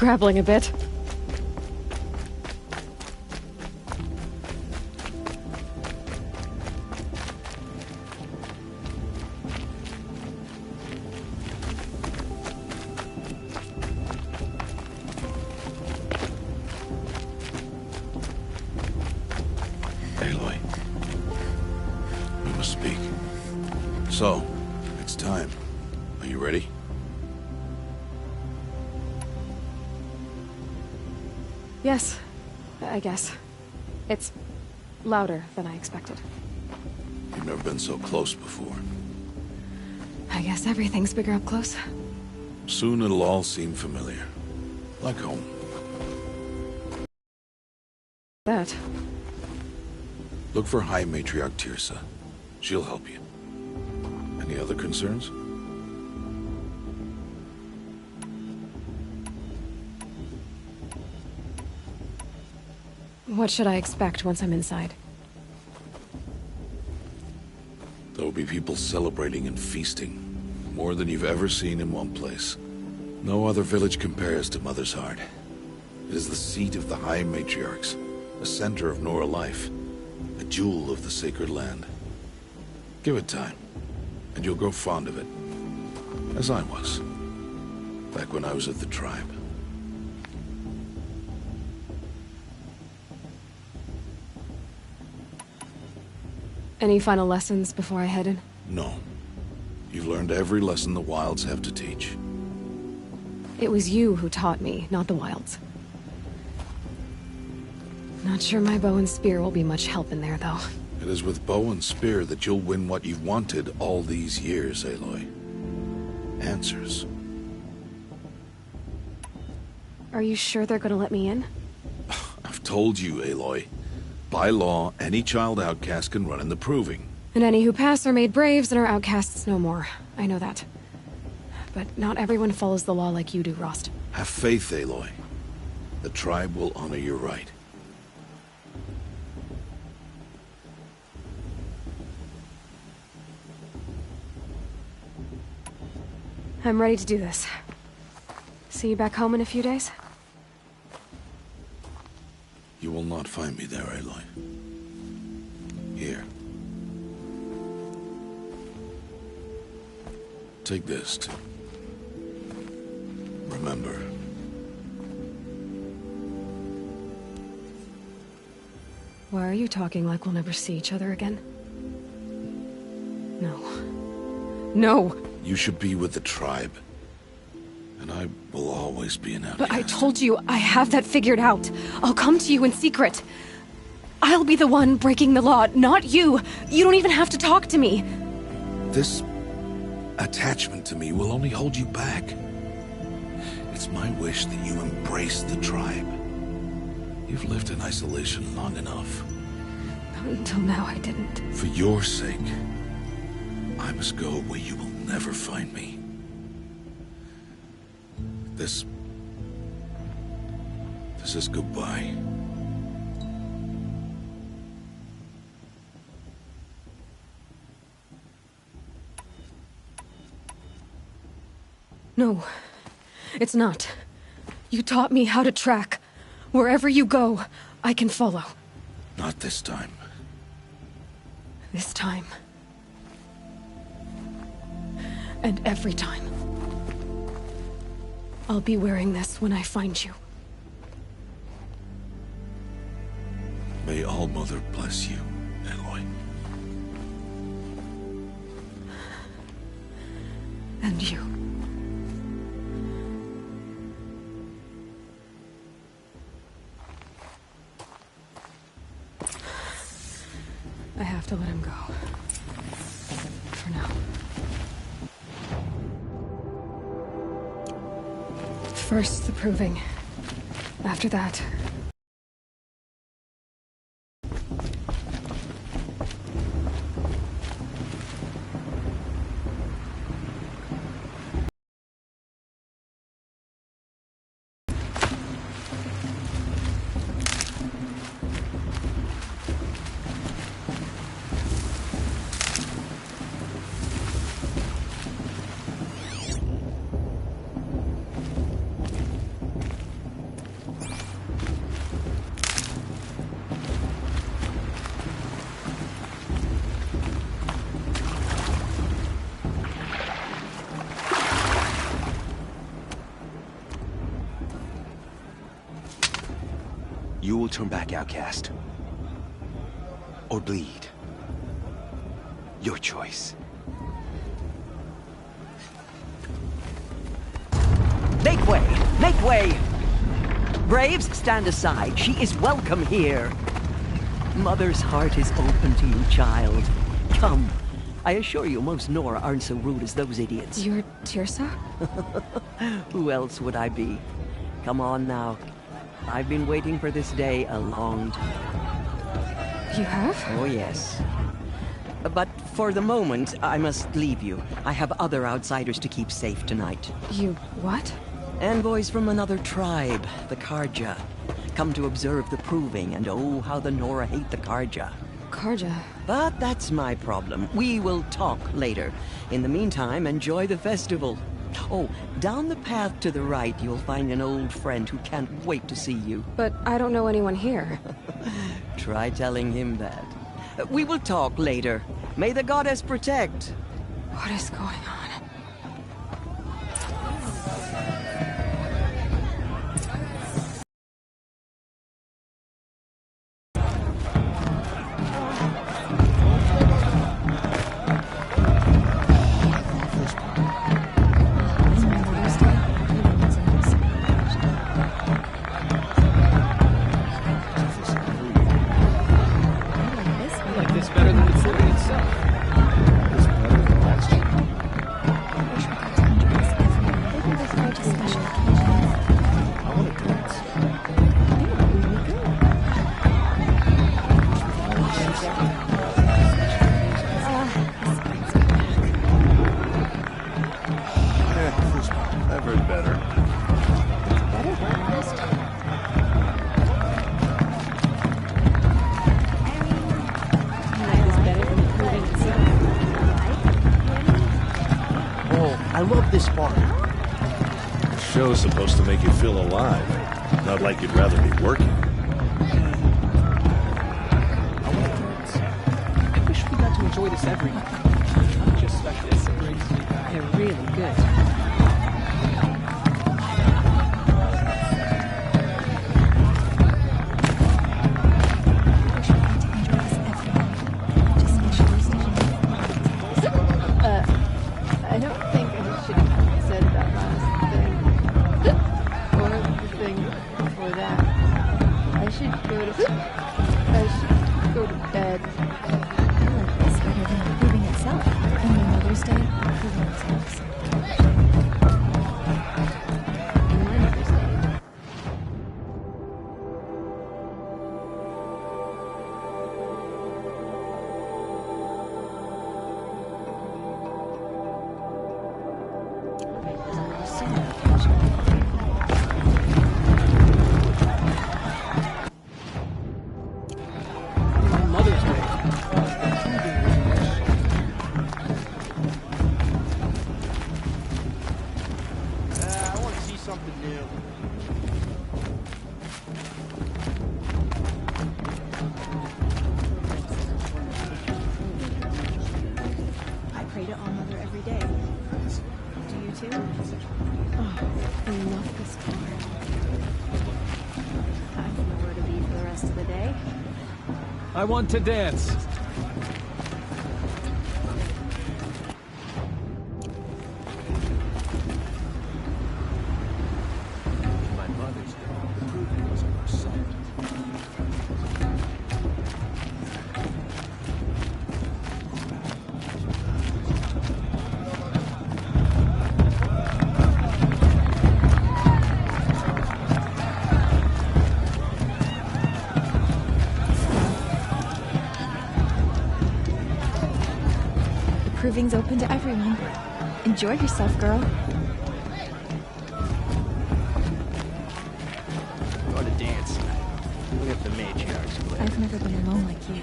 scrabbling a bit. Aloy, we must speak. So, it's time. Are you ready? Yes, I guess. It's louder than I expected. You've never been so close before. I guess everything's bigger up close. Soon it'll all seem familiar. Like home. That. Look for High Matriarch Tirsa. She'll help you. Any other concerns? What should I expect once I'm inside? There will be people celebrating and feasting. More than you've ever seen in one place. No other village compares to Mother's Heart. It is the seat of the High Matriarchs, a center of Nora life, a jewel of the sacred land. Give it time, and you'll grow fond of it. As I was, back when I was at the tribe. Any final lessons before I head in? No. You've learned every lesson the Wilds have to teach. It was you who taught me, not the Wilds. Not sure my bow and spear will be much help in there, though. It is with bow and spear that you'll win what you've wanted all these years, Aloy. Answers. Are you sure they're gonna let me in? I've told you, Aloy. By law, any child outcast can run in the Proving. And any who pass are made braves and are outcasts no more. I know that. But not everyone follows the law like you do, Rost. Have faith, Aloy. The tribe will honor your right. I'm ready to do this. See you back home in a few days? You will not find me there, Aloy. Here. Take this to remember. Why are you talking like we'll never see each other again? No. No! You should be with the tribe. And I will always be an outcast. But I told you, I have that figured out. I'll come to you in secret. I'll be the one breaking the law, not you. You don't even have to talk to me. This attachment to me will only hold you back. It's my wish that you embrace the tribe. You've lived in isolation long enough. Not until now, I didn't. For your sake, I must go where you will never find me. This is goodbye. No, it's not. You taught me how to track. Wherever you go, I can follow. Not this time. This time. And every time. I'll be wearing this when I find you. May All-Mother bless you, Aloy. And you. I have to let him go. For now. First, the proving. After that... You will turn back outcast. Or bleed. Your choice. Make way! Make way! Braves, stand aside. She is welcome here. Mother's heart is open to you, child. Come. I assure you, most Nora aren't so rude as those idiots. You're Tirsa? Who else would I be? Come on now. I've been waiting for this day a long time. You have? Oh, yes. But for the moment, I must leave you. I have other outsiders to keep safe tonight. You what? Envoys from another tribe, the Karja. Come to observe the proving, and oh, how the Nora hate the Karja. Karja. But that's my problem. We will talk later. In the meantime, enjoy the festival. Oh, down the path to the right, you'll find an old friend who can't wait to see you. But I don't know anyone here. Try telling him that. We will talk later. May the goddess protect. What is going on? I love this bar. The show's supposed to make you feel alive, not like you'd rather be working. I wish we got to enjoy this every night. Not just like this. They're really good. I don't think I should have said that last thing. Or the thing before that. I should go to bed. I like this better than improving itself. Only Mother's Day, improving themselves. And my Mother's Day. My Mother's Day. I want to see something new. I pray to All Mother every day. Do you too? Oh, I love this part. I don't know where to be for the rest of the day. I want to dance. My Mother's Day, the proving was on our side. The proving's open to everyone. Enjoy yourself, girl. Or to dance. Look at the matriarchs play. I've never been alone like you.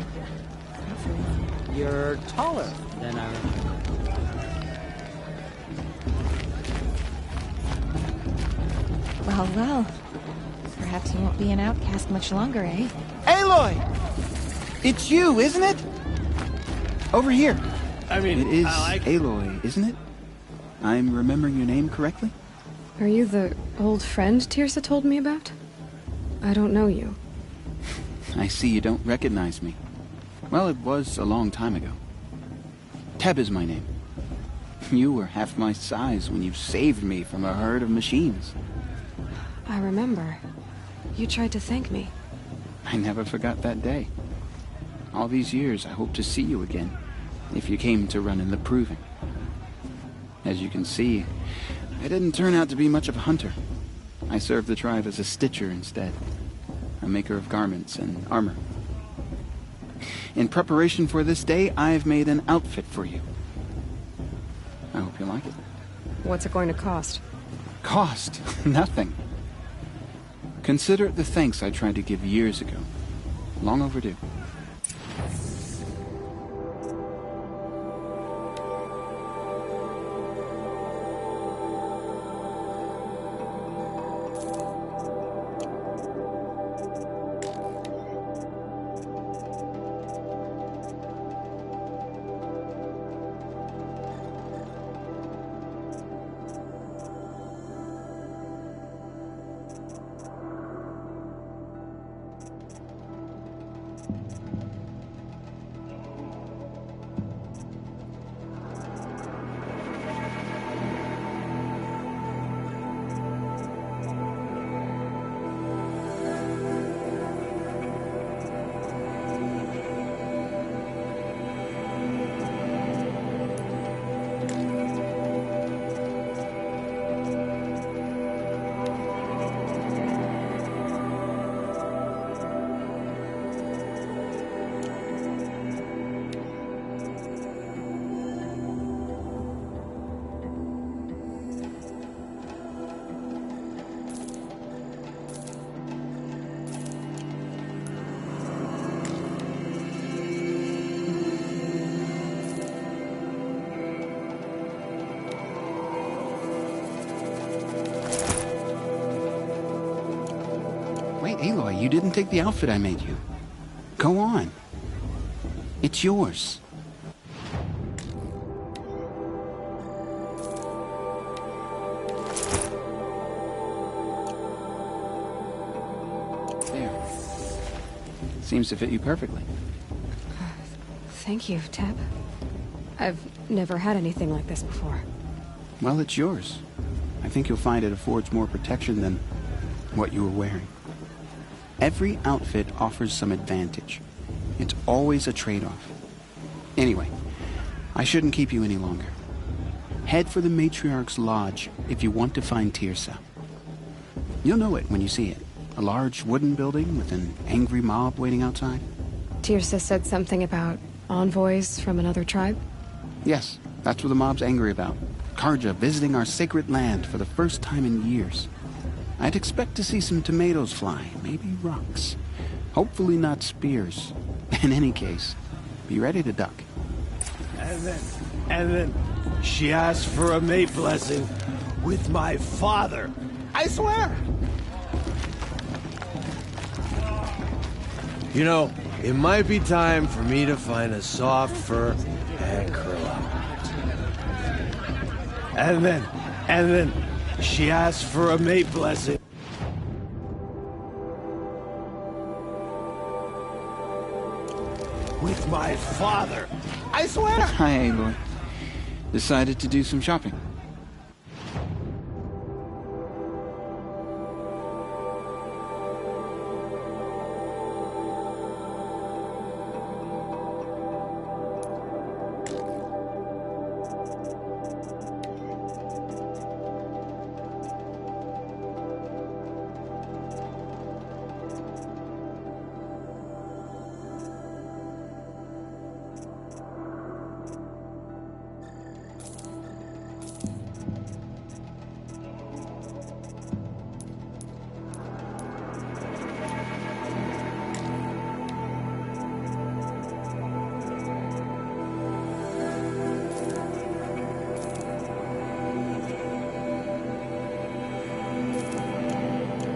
Hopefully. You're taller than I remember. Well, well. Perhaps you won't be an outcast much longer, eh? Aloy! It's you, isn't it? Over here. I mean, It is I like Aloy, isn't it? I'm remembering your name correctly? Are you the old friend Tirsa told me about? I don't know you. I see you don't recognize me. Well, it was a long time ago. Teb is my name. You were half my size when you saved me from a herd of machines. I remember. You tried to thank me. I never forgot that day. All these years, I hope to see you again, if you came to run in the proving. As you can see, I didn't turn out to be much of a hunter. I served the tribe as a stitcher instead, a maker of garments and armor. In preparation for this day, I've made an outfit for you. I hope you like it. What's it going to cost? Cost? Nothing. Consider it the thanks I tried to give years ago. Long overdue. Wait, Aloy, you didn't take the outfit I made you. Go on. It's yours. There. Seems to fit you perfectly. Thank you, Teb. I've never had anything like this before. Well, it's yours. I think you'll find it affords more protection than what you were wearing. Every outfit offers some advantage. It's always a trade-off. Anyway, I shouldn't keep you any longer. Head for the Matriarch's Lodge if you want to find Tirsa. You'll know it when you see it. A large wooden building with an angry mob waiting outside. Tirsa said something about envoys from another tribe? Yes, that's what the mob's angry about. Karja visiting our sacred land for the first time in years. I'd expect to see some tomatoes fly, maybe rocks. Hopefully not spears. In any case, be ready to duck. And then she asked for a mate blessing with my father. I swear! You know, it might be time for me to find a soft fur and curl up. And then she asked for a mate blessing. With my father. I swear! Hi, Aloy. Decided to do some shopping.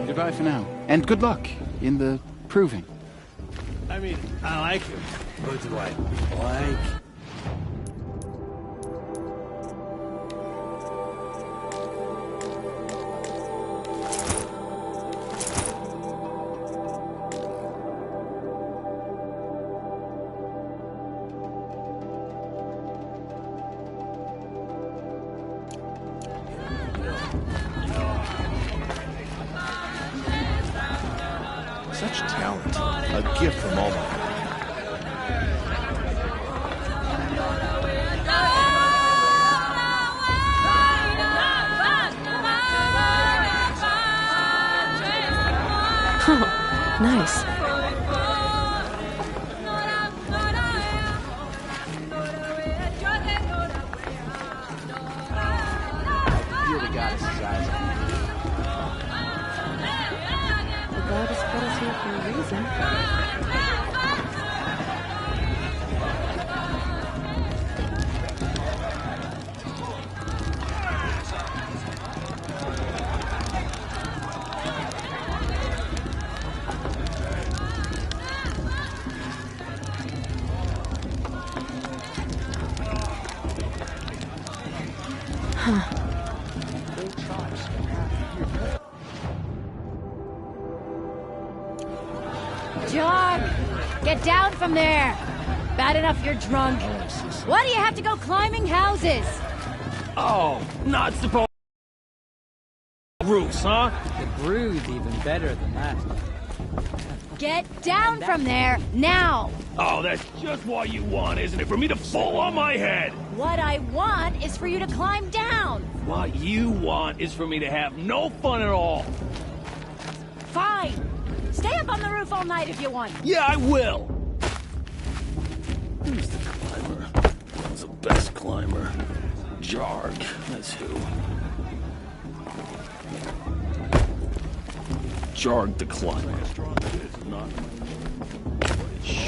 Goodbye for now. And good luck in the proving. I mean, I like him. But do I like... Such talent. A gift from All My. Nice. Here the goddess's eyes. The goddess put us here for a reason. John! Get down from there! Bad enough you're drunk. Why do you have to go climbing houses? Oh, not supposed roofs, huh? The brew's even better than that. Get down from there, now! Oh, that's just what you want, isn't it? For me to fall on my head! What I want is for you to climb down! What you want is for me to have no fun at all. Fine! Stay up on the roof all night if you want. Yeah, I will! Who's the climber? Who's the best climber? Jarg, that's who. Jarg the climber.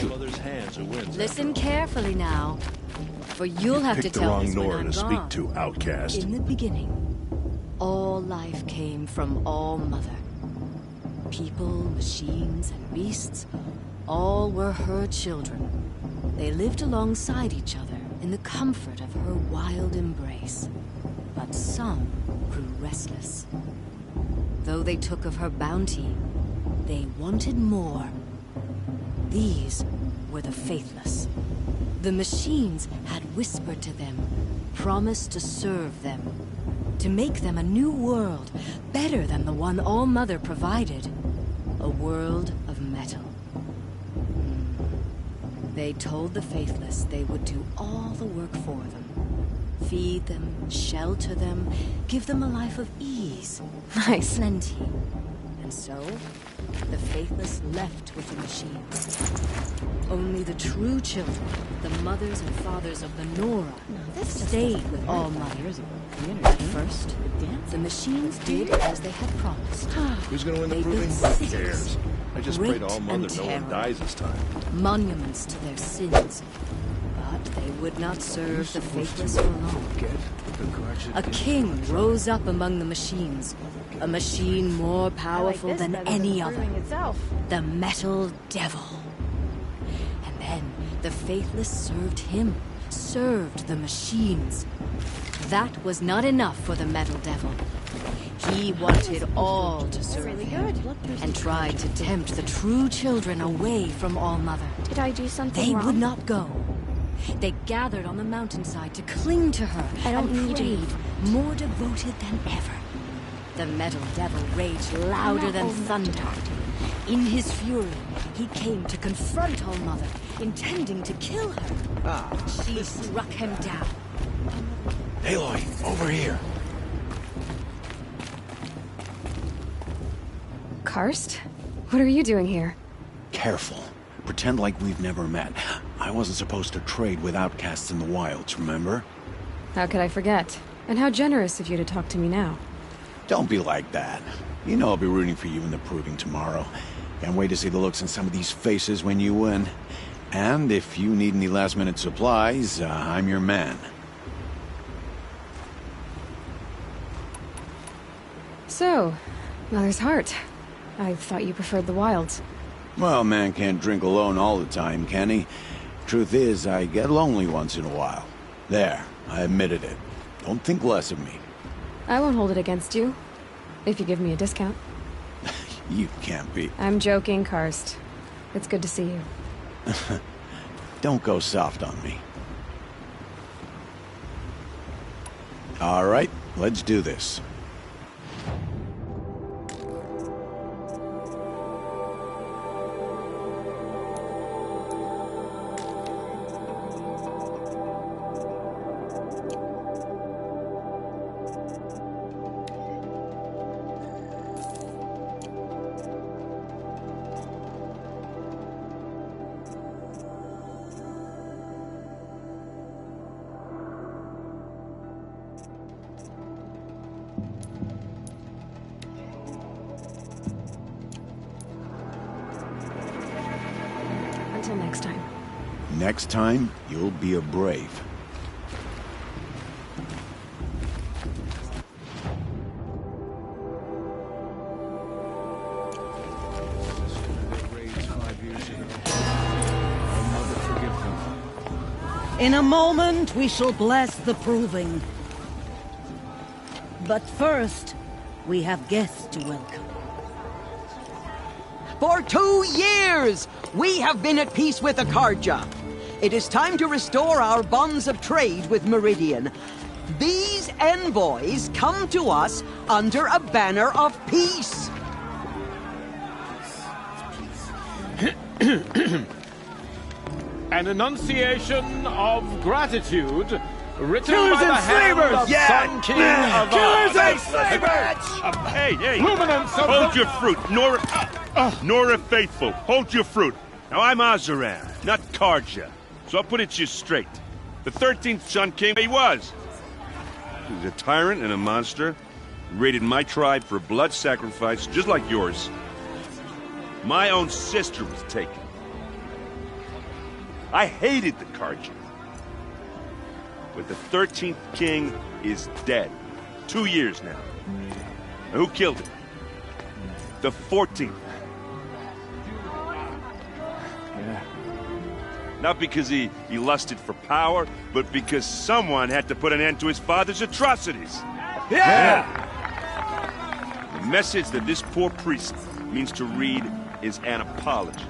Mother's hands are wins. Listen carefully now, for you'll have to Picked the tell wrong this when Nora I'm to gone. speak to, outcast. In the beginning, all life came from All Mother. People, machines, and beasts, all were her children. They lived alongside each other in the comfort of her wild embrace. But some grew restless. Though they took of her bounty, they wanted more. These were the faithless. The machines had whispered to them, promised to serve them, to make them a new world, better than the one All Mother provided. A world of metal. They told the faithless they would do all the work for them. Feed them, shelter them, give them a life of ease. Nice. Plenty. And so, the faithless left with the machines. Only the true children, the mothers and fathers of the Nora, stayed with All Mother. At first, the machines did as they had promised. Who's gonna win the They proving? built Who cities, cares? I just pray to All great Mother and no one terrible. dies this time. Monuments to their sins. But they would not serve the faithless for long. A king rose up among the machines. A machine more powerful I like this than better any the other. brewing itself. The Metal Devil. And then the faithless served him, served the machines. That was not enough for the Metal Devil. He wanted all to serve Really him, good. and tried to tempt the true children away from All Mother. Did I do something They wrong? would not go. They gathered on the mountainside to cling to her I don't and need to prayed, leave. more devoted than ever. The Metal Devil raged louder than thunder. In his fury, he came to confront All Mother, intending to kill her. She struck him down. Aloy, over here. Karst? What are you doing here? Careful. Pretend like we've never met. I wasn't supposed to trade with outcasts in the wilds, remember? How could I forget? And how generous of you to talk to me now. Don't be like that. You know I'll be rooting for you in the proving tomorrow. Can't wait to see the looks in some of these faces when you win. And if you need any last-minute supplies, I'm your man. So, Mother's Heart. I thought you preferred the wilds. Well, man can't drink alone all the time, can he? Truth is, I get lonely once in a while. There, I admitted it. Don't think less of me. I won't hold it against you. If you give me a discount. You can't be. I'm joking, Karst. It's good to see you. Don't go soft on me. All right, let's do this. Until next time. Next time, you'll be a brave. In a moment, we shall bless the proving. But first, we have guests to welcome. For 2 years, we have been at peace with Akarja. It is time to restore our bonds of trade with Meridian. These envoys come to us under a banner of peace. An enunciation of gratitude written Killers by the and hand slavers! of Yeah! Sun King of Killers and slavers! Hey! Luminance of Hold the... your fruit, Nora Faithful. Hold your fruit. Now, I'm Azaran, not Karja. So I'll put it to you straight. The 13th Sun King, he was. He was a tyrant and a monster. He raided my tribe for blood sacrifice, just like yours. My own sister was taken. I hated the Karja. But the 13th king is dead. 2 years now. And who killed him? The 14th. Yeah. Not because he lusted for power, but because someone had to put an end to his father's atrocities. Yeah! The message that this poor priest means to read is an apology.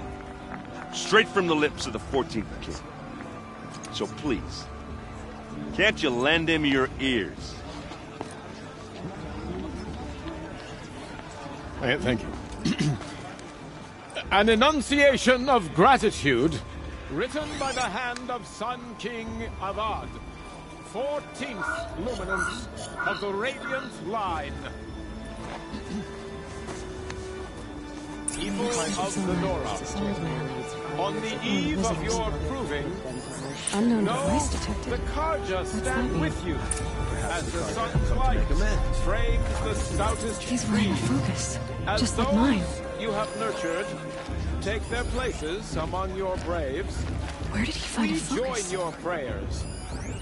Straight from the lips of the 14th king. So please, can't you lend him your ears? Thank you. An enunciation of gratitude written by the hand of Sun King Avad, 14th luminance of the Radiant Line. People of the Nora, on the eve of your proving, Unknown know device detected. the Karja stand mean? with you as the sun's light frames the stoutest He's wearing a trees. focus, As just those like mine. you have nurtured take their places among your braves, Where did he find a we focus? join your prayers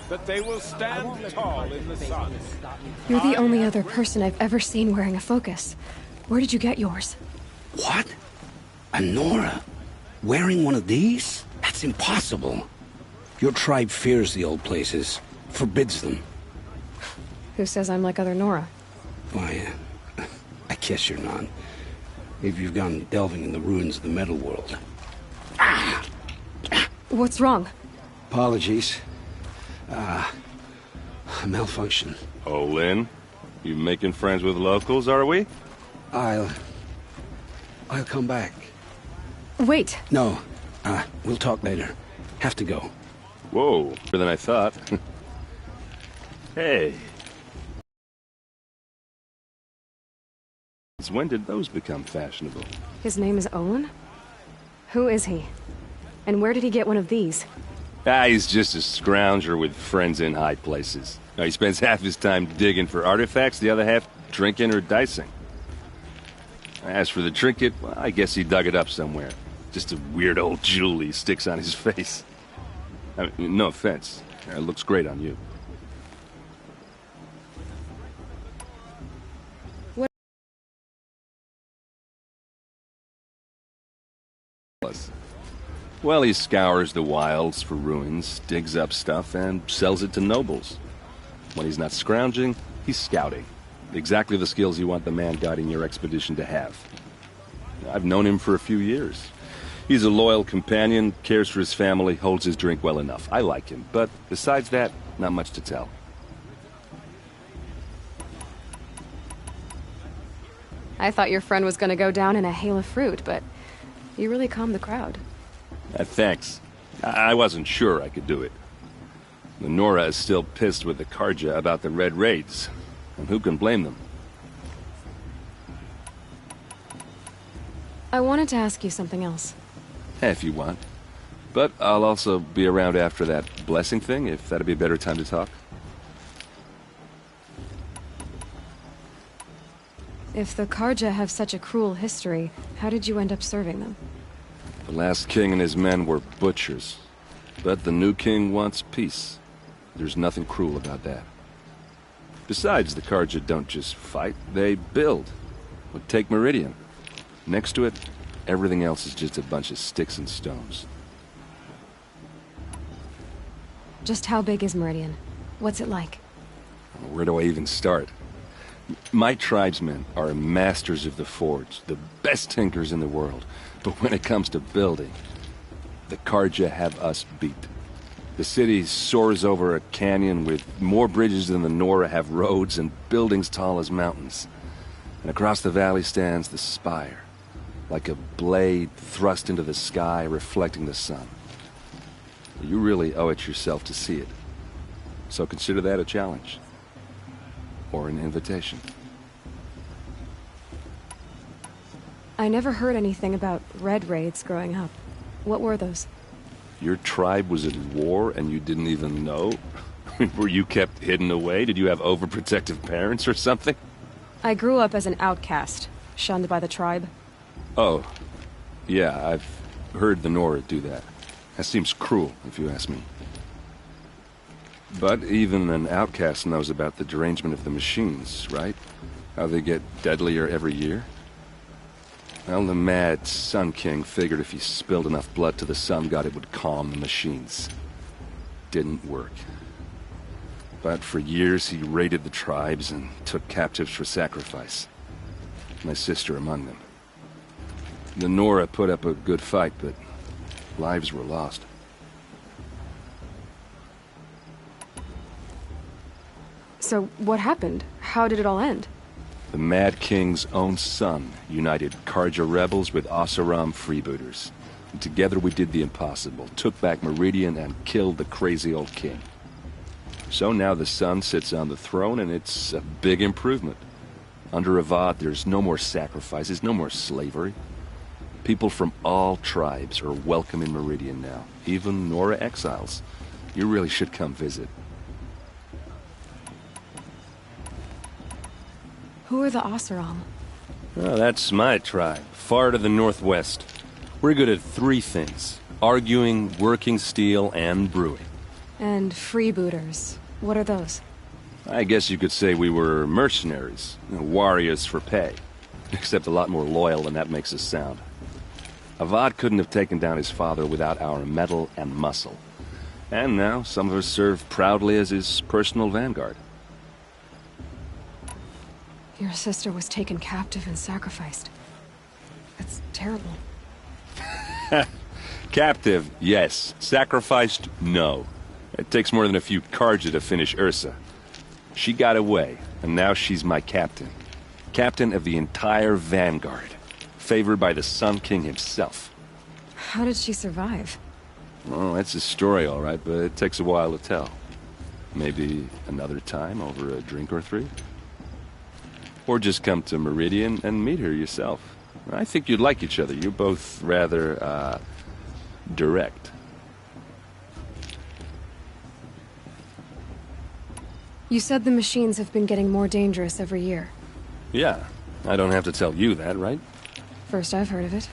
that they will stand tall in the sun. You're the only other person I've ever seen wearing a focus. Where did you get yours? What? A Nora? Wearing one of these? That's impossible. Your tribe fears the old places, forbids them. Who says I'm like other Nora? Why, I guess you're not. If you've gone delving in the ruins of the metal world. What's wrong? Apologies. A malfunction. Oh, Lynn, you making friends with locals, are we? I'll come back. Wait. No, we'll talk later. Have to go. Whoa, better than I thought. Hey. When did those become fashionable? His name is Owen? Who is he? And where did he get one of these? He's just a scrounger with friends in high places. Now, he spends half his time digging for artifacts, the other half drinking or dicing. As for the trinket, well, I guess he dug it up somewhere. Just a weird old jewel he sticks on his face. I mean, no offense. It looks great on you. Well, he scours the wilds for ruins, digs up stuff, and sells it to nobles. When he's not scrounging, he's scouting. Exactly the skills you want the man guiding your expedition to have. I've known him for a few years. He's a loyal companion, cares for his family, holds his drink well enough. I like him, but besides that, not much to tell. I thought your friend was gonna go down in a hail of fruit, but you really calmed the crowd. Thanks. I wasn't sure I could do it. The Nora is still pissed with the Karja about the Red Raids, and who can blame them? I wanted to ask you something else. If you want. But I'll also be around after that blessing thing, if that'd be a better time to talk. If the Karja have such a cruel history, how did you end up serving them? The last king and his men were butchers. But the new king wants peace. There's nothing cruel about that. Besides, the Carja don't just fight, they build. But take Meridian. Next to it, everything else is just a bunch of sticks and stones. Just how big is Meridian? What's it like? Where do I even start? My tribesmen are masters of the forge, the best tinkers in the world. But when it comes to building, the Carja have us beat. The city soars over a canyon with more bridges than the Nora have roads and buildings tall as mountains. And across the valley stands the spire, like a blade thrust into the sky reflecting the sun. You really owe it yourself to see it. So consider that a challenge. Or an invitation. I never heard anything about red raids growing up. What were those? Your tribe was at war and you didn't even know? Were you kept hidden away? Did you have overprotective parents or something? I grew up as an outcast, shunned by the tribe. Oh, yeah, I've heard the Nora do that. That seems cruel, if you ask me. But even an outcast knows about the derangement of the machines, right? How they get deadlier every year? Well, the mad Sun King figured if he spilled enough blood to the Sun God, it would calm the machines. Didn't work. But for years, he raided the tribes and took captives for sacrifice. My sister among them. The Nora put up a good fight, but lives were lost. So, what happened? How did it all end? The Mad King's own son united Carja rebels with Oseram freebooters. And together we did the impossible, took back Meridian and killed the crazy old king. So now the son sits on the throne and it's a big improvement. Under Avad, there's no more sacrifices, no more slavery. People from all tribes are welcome in Meridian now, even Nora exiles. You really should come visit. Who are the Oseram? Oh, that's my tribe, far to the northwest. We're good at three things: arguing, working steel, and brewing. And freebooters. What are those? I guess you could say we were mercenaries, warriors for pay. Except a lot more loyal than that makes us sound. Avad couldn't have taken down his father without our metal and muscle. And now some of us serve proudly as his personal vanguard. Your sister was taken captive and sacrificed. That's terrible. Captive, yes. Sacrificed, no. It takes more than a few Carja to finish Ursa. She got away, and now she's my captain. Captain of the entire vanguard. Favored by the Sun King himself. How did she survive? Well, that's a story, all right, but it takes a while to tell. Maybe another time over a drink or three? Or just come to Meridian and meet her yourself. I think you'd like each other. You're both rather, direct. You said the machines have been getting more dangerous every year. Yeah, I don't have to tell you that, right? First I've heard of it.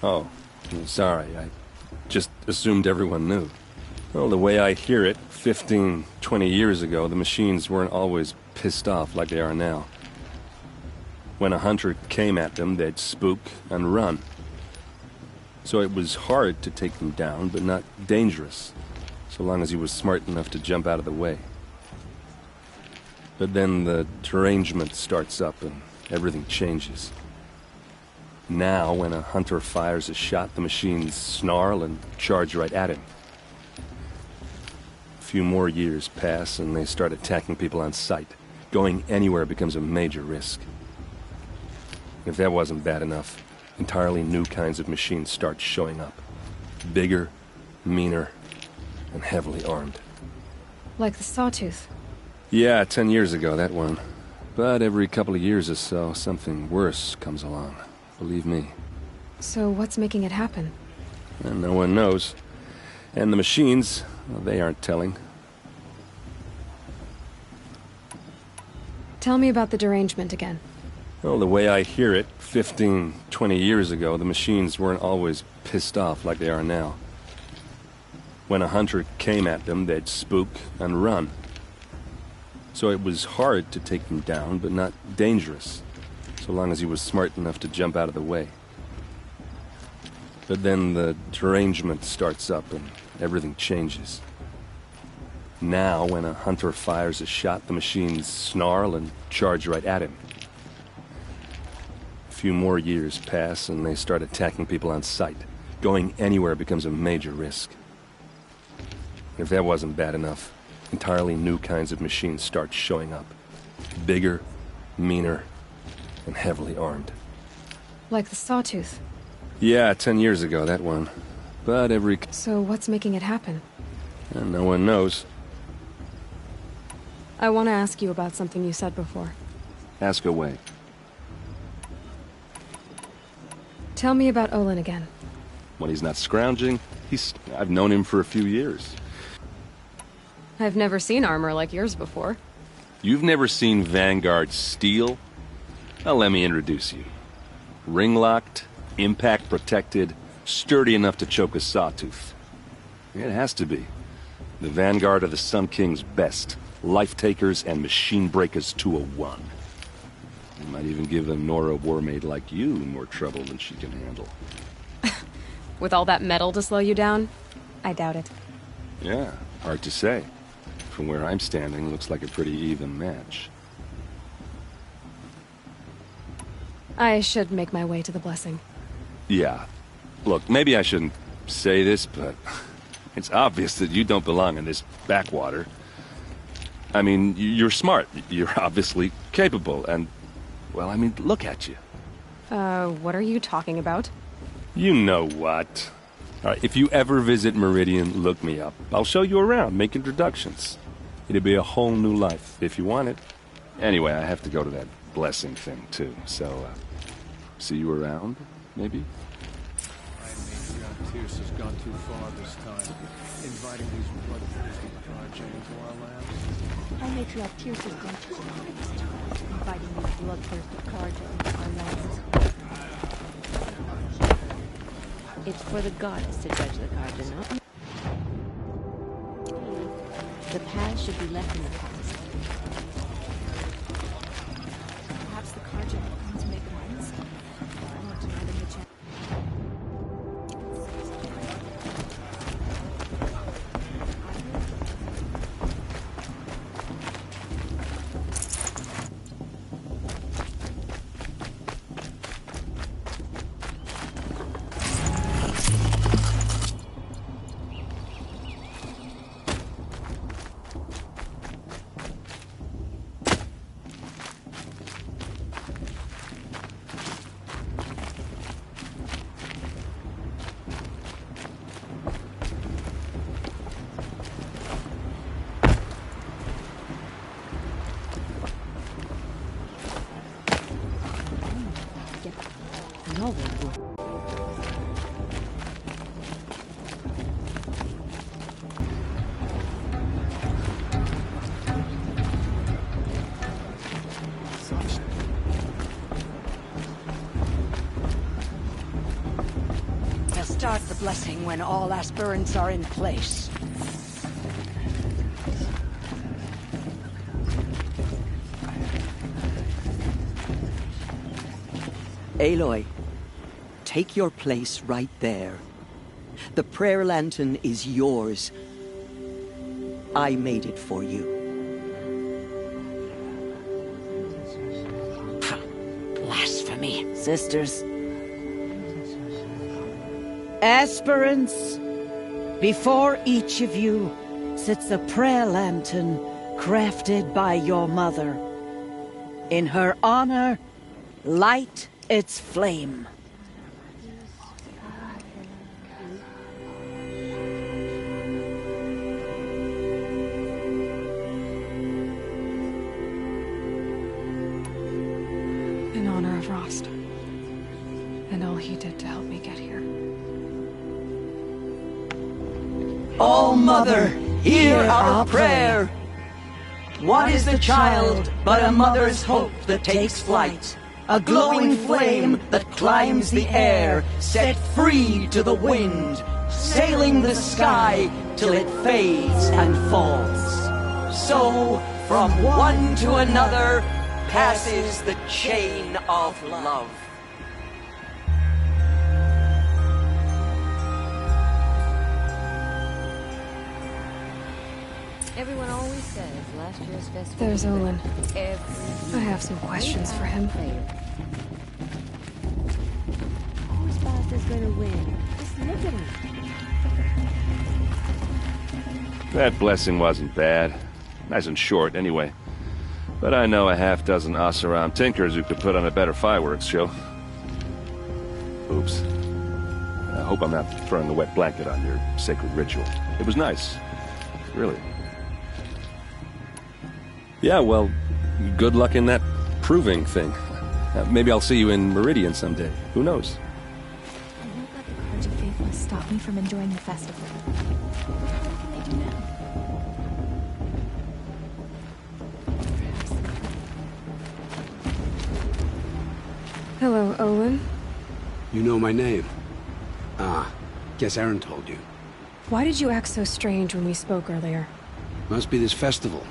Oh, sorry. I just assumed everyone knew. Well, the way I hear it, 15, 20 years ago, the machines weren't always pissed off like they are now. When a hunter came at them, they'd spook and run. So it was hard to take them down, but not dangerous, so long as he was smart enough to jump out of the way. But then the derangement starts up and everything changes. Now, when a hunter fires a shot, the machines snarl and charge right at him. A few more years pass and they start attacking people on sight. Going anywhere becomes a major risk. If that wasn't bad enough, entirely new kinds of machines start showing up. Bigger, meaner, and heavily armed. Like the Sawtooth. Yeah, 10 years ago, that one. But every couple of years or so, something worse comes along. Believe me. So what's making it happen? And no one knows. And the machines, well, they aren't telling. Tell me about the derangement again. Well, the way I hear it, 15, 20 years ago, the machines weren't always pissed off like they are now. When a hunter came at them, they'd spook and run. So it was hard to take them down, but not dangerous, so long as he was smart enough to jump out of the way. But then the derangement starts up and everything changes. Now, when a hunter fires a shot, the machines snarl and charge right at him. A few more years pass and they start attacking people on sight. Going anywhere becomes a major risk. If that wasn't bad enough, entirely new kinds of machines start showing up. Bigger, meaner, and heavily armed. Like the Sawtooth. Yeah, 10 years ago, that one. But every... So what's making it happen? And no one knows. I want to ask you about something you said before. Ask away. Tell me about Olin again. When he's not scrounging, I've known him for a few years. I've never seen armor like yours before. You've never seen Vanguard steel? Well, let me introduce you. Ring-locked, impact-protected, sturdy enough to choke a sawtooth. It has to be. The Vanguard of the Sun King's best. Life-takers and machine breakers to a one. You might even give a Nora warmaid like you more trouble than she can handle. With all that metal to slow you down? I doubt it. Yeah, hard to say. From where I'm standing, looks like a pretty even match. I should make my way to the blessing. Yeah. Look, maybe I shouldn't say this, but it's obvious that you don't belong in this backwater. I mean, you're smart. You're obviously capable, and... well, I mean, look at you. What are you talking about? You know what. All right, if you ever visit Meridian, look me up. I'll show you around, make introductions. It'll be a whole new life, if you want it. Anyway, I have to go to that blessing thing, too, so, see you around, maybe? Pierce has gone too far this time, inviting these bloodthirsty Karja into our lands. Our matriarch Pierce has gone too far this time, inviting these bloodthirsty Karja into our lands. It's for the goddess to judge the Karja, not me. The past should be left in the past. Perhaps the Karja want to make amends. I want to deny them the chance. Start the blessing when all aspirants are in place. Aloy, take your place right there. The prayer lantern is yours. I made it for you. Blasphemy. Sisters. Aspirants, before each of you sits a prayer lantern crafted by your mother. In her honor, light its flame. In honor of Rost. And all he did to help me get here. All Mother, hear our prayer. What is the child but a mother's hope that takes flight? a glowing flame that climbs the air, set free to the wind, sailing the sky till it fades and falls. So, from one to another, passes the chain of love. Everyone always says last year's festival. There's Olin. Every I have some questions for him. Whose boss is going to win? Just look at him. That blessing wasn't bad. Nice and short, anyway. But I know a half-dozen us-around tinkers who could put on a better fireworks show. Oops. I hope I'm not throwing a wet blanket on your sacred ritual. It was nice. Really. Yeah, well, good luck in that proving thing. Maybe I'll see you in Meridian someday. Who knows? I won't let the Cards of Faithless stop me from enjoying the festival. What can they do now? Hello, Olin. You know my name? Ah, guess Aaron told you. Why did you act so strange when we spoke earlier? Must be this festival.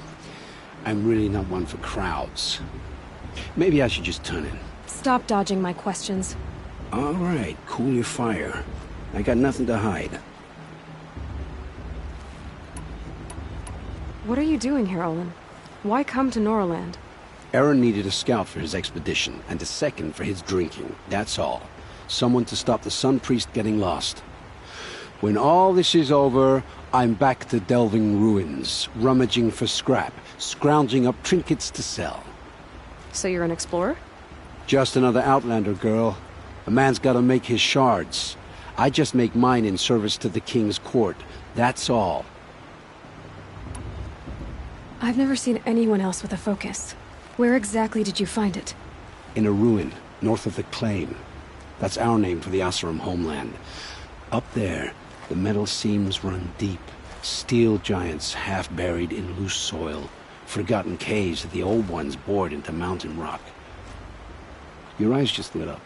I'm really not one for crowds. Maybe I should just turn in. Stop dodging my questions. All right, cool your fire. I got nothing to hide. What are you doing here, Olin? Why come to Norland? Aaron needed a scout for his expedition, and a second for his drinking. That's all. Someone to stop the Sun Priest getting lost. When all this is over, I'm back to delving ruins, rummaging for scrap, scrounging up trinkets to sell. So you're an explorer? Just another Outlander, girl. A man's gotta make his shards. I just make mine in service to the King's court. That's all. I've never seen anyone else with a focus. Where exactly did you find it? In a ruin, north of the Claim. That's our name for the Oseram homeland. Up there, the metal seams run deep. Steel giants half buried in loose soil. Forgotten caves that the old ones bored into mountain rock. Your eyes just lit up.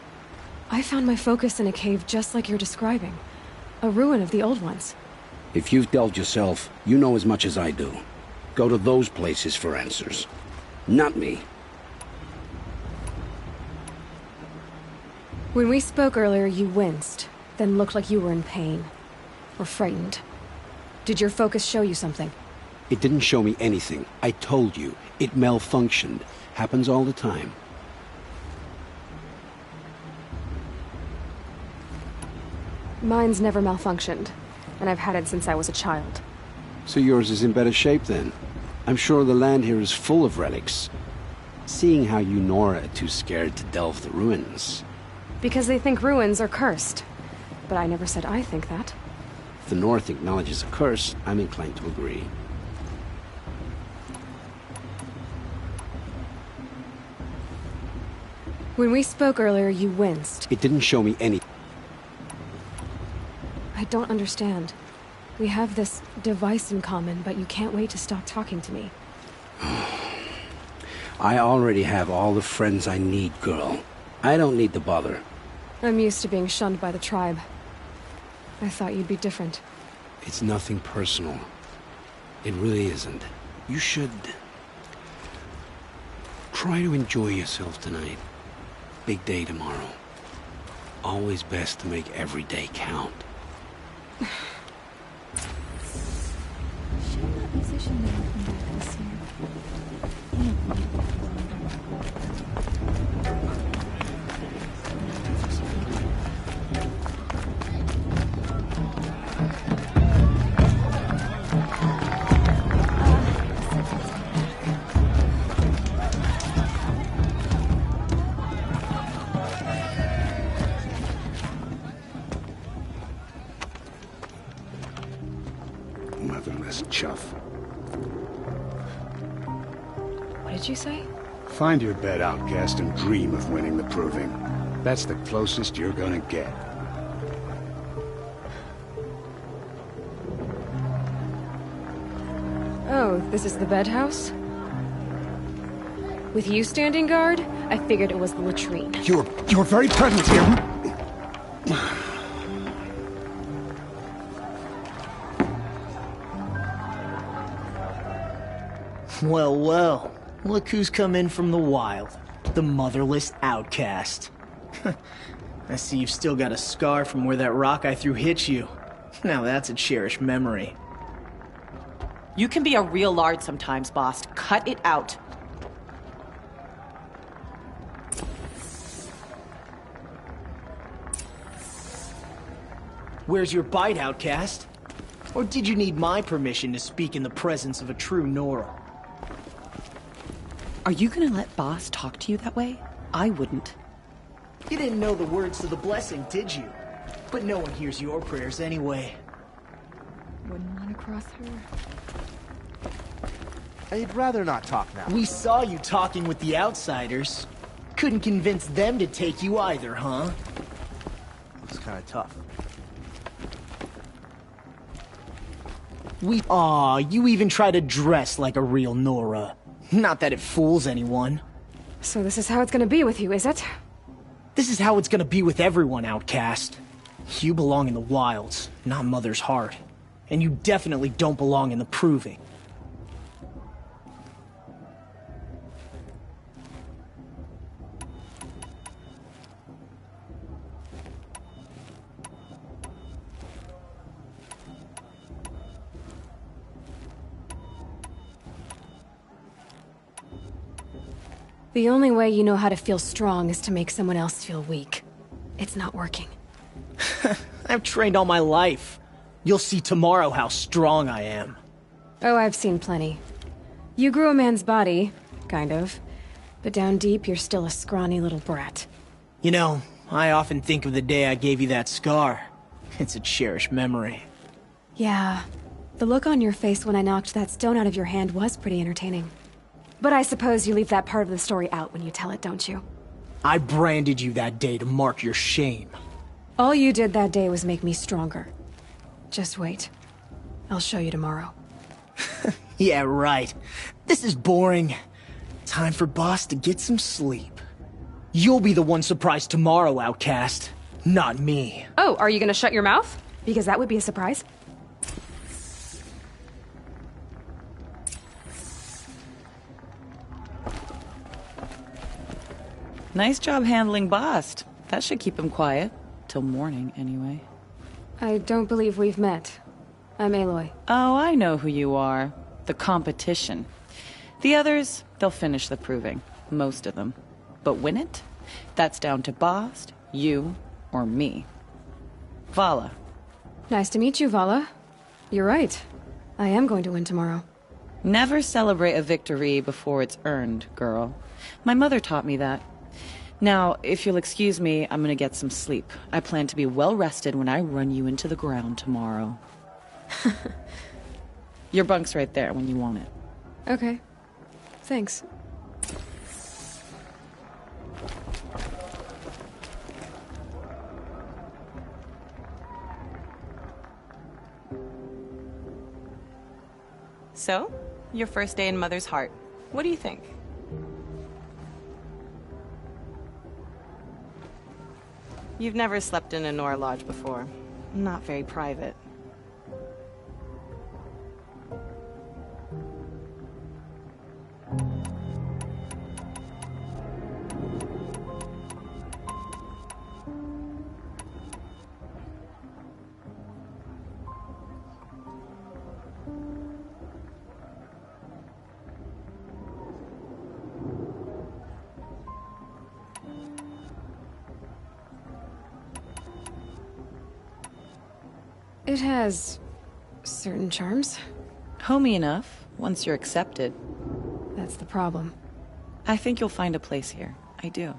I found my focus in a cave just like you're describing. A ruin of the old ones. If you've delved yourself, you know as much as I do. Go to those places for answers. Not me. When we spoke earlier, you winced, then looked like you were in pain. Or frightened. Did your focus show you something? It didn't show me anything. I told you. It malfunctioned. Happens all the time. Mine's never malfunctioned, and I've had it since I was a child. So yours is in better shape then. I'm sure the land here is full of relics. Seeing how you Nora are too scared to delve the ruins. Because they think ruins are cursed. But I never said I think that. If the North acknowledges a curse, I'm inclined to agree. When we spoke earlier, you winced. It didn't show me any... I don't understand. We have this device in common, but you can't wait to stop talking to me. I already have all the friends I need, girl. I don't need the bother. I'm used to being shunned by the tribe. I thought you'd be different. It's nothing personal. It really isn't. You should... try to enjoy yourself tonight. Big day tomorrow. Always best to make every day count. Shouldn't that musician never come back this year? Motherless chuff. What did you say? Find your bed, outcast, and dream of winning the proving. That's the closest you're gonna get. Oh, this is the bedhouse? With you standing guard, I figured it was the latrine. You're very present here. Well, well. Look who's come in from the wild. The motherless outcast. I see you've still got a scar from where that rock I threw hit you. Now that's a cherished memory. You can be a real lard sometimes, boss. Cut it out. Where's your bite, outcast? Or did you need my permission to speak in the presence of a true Nora? Are you gonna let boss talk to you that way? I wouldn't. You didn't know the words to the blessing, did you? But no one hears your prayers anyway. Wouldn't want to cross her. I'd rather not talk now. We saw you talking with the outsiders. Couldn't convince them to take you either, huh? It's kind of tough. Aw, you even try to dress like a real Nora. Not that it fools anyone. So this is how it's gonna be with you, is it? This is how it's gonna be with everyone, outcast. You belong in the wilds, not Mother's Heart. And you definitely don't belong in the Proving. The only way you know how to feel strong is to make someone else feel weak. It's not working. I've trained all my life. You'll see tomorrow how strong I am. Oh, I've seen plenty. You grew a man's body, kind of. But down deep, you're still a scrawny little brat. You know, I often think of the day I gave you that scar. It's a cherished memory. Yeah. The look on your face when I knocked that stone out of your hand was pretty entertaining. But I suppose you leave that part of the story out when you tell it, don't you? I branded you that day to mark your shame. All you did that day was make me stronger. Just wait. I'll show you tomorrow. Yeah, right. This is boring. Time for boss to get some sleep. You'll be the one surprised tomorrow, outcast. Not me. Oh, are you gonna shut your mouth? Because that would be a surprise. Nice job handling Bast. That should keep him quiet. Till morning, anyway. I don't believe we've met. I'm Aloy. Oh, I know who you are. The competition. The others, they'll finish the proving. Most of them. But win it? That's down to Bast, you, or me. Vala. Nice to meet you, Vala. You're right. I am going to win tomorrow. Never celebrate a victory before it's earned, girl. My mother taught me that. Now, if you'll excuse me, I'm gonna get some sleep. I plan to be well rested when I run you into the ground tomorrow. Your bunk's right there when you want it. Okay. Thanks. So, your first day in Mother's Heart. What do you think? You've never slept in a Nora lodge before. Not very private. It has certain charms. Homey enough, once you're accepted. That's the problem. I think you'll find a place here. I do.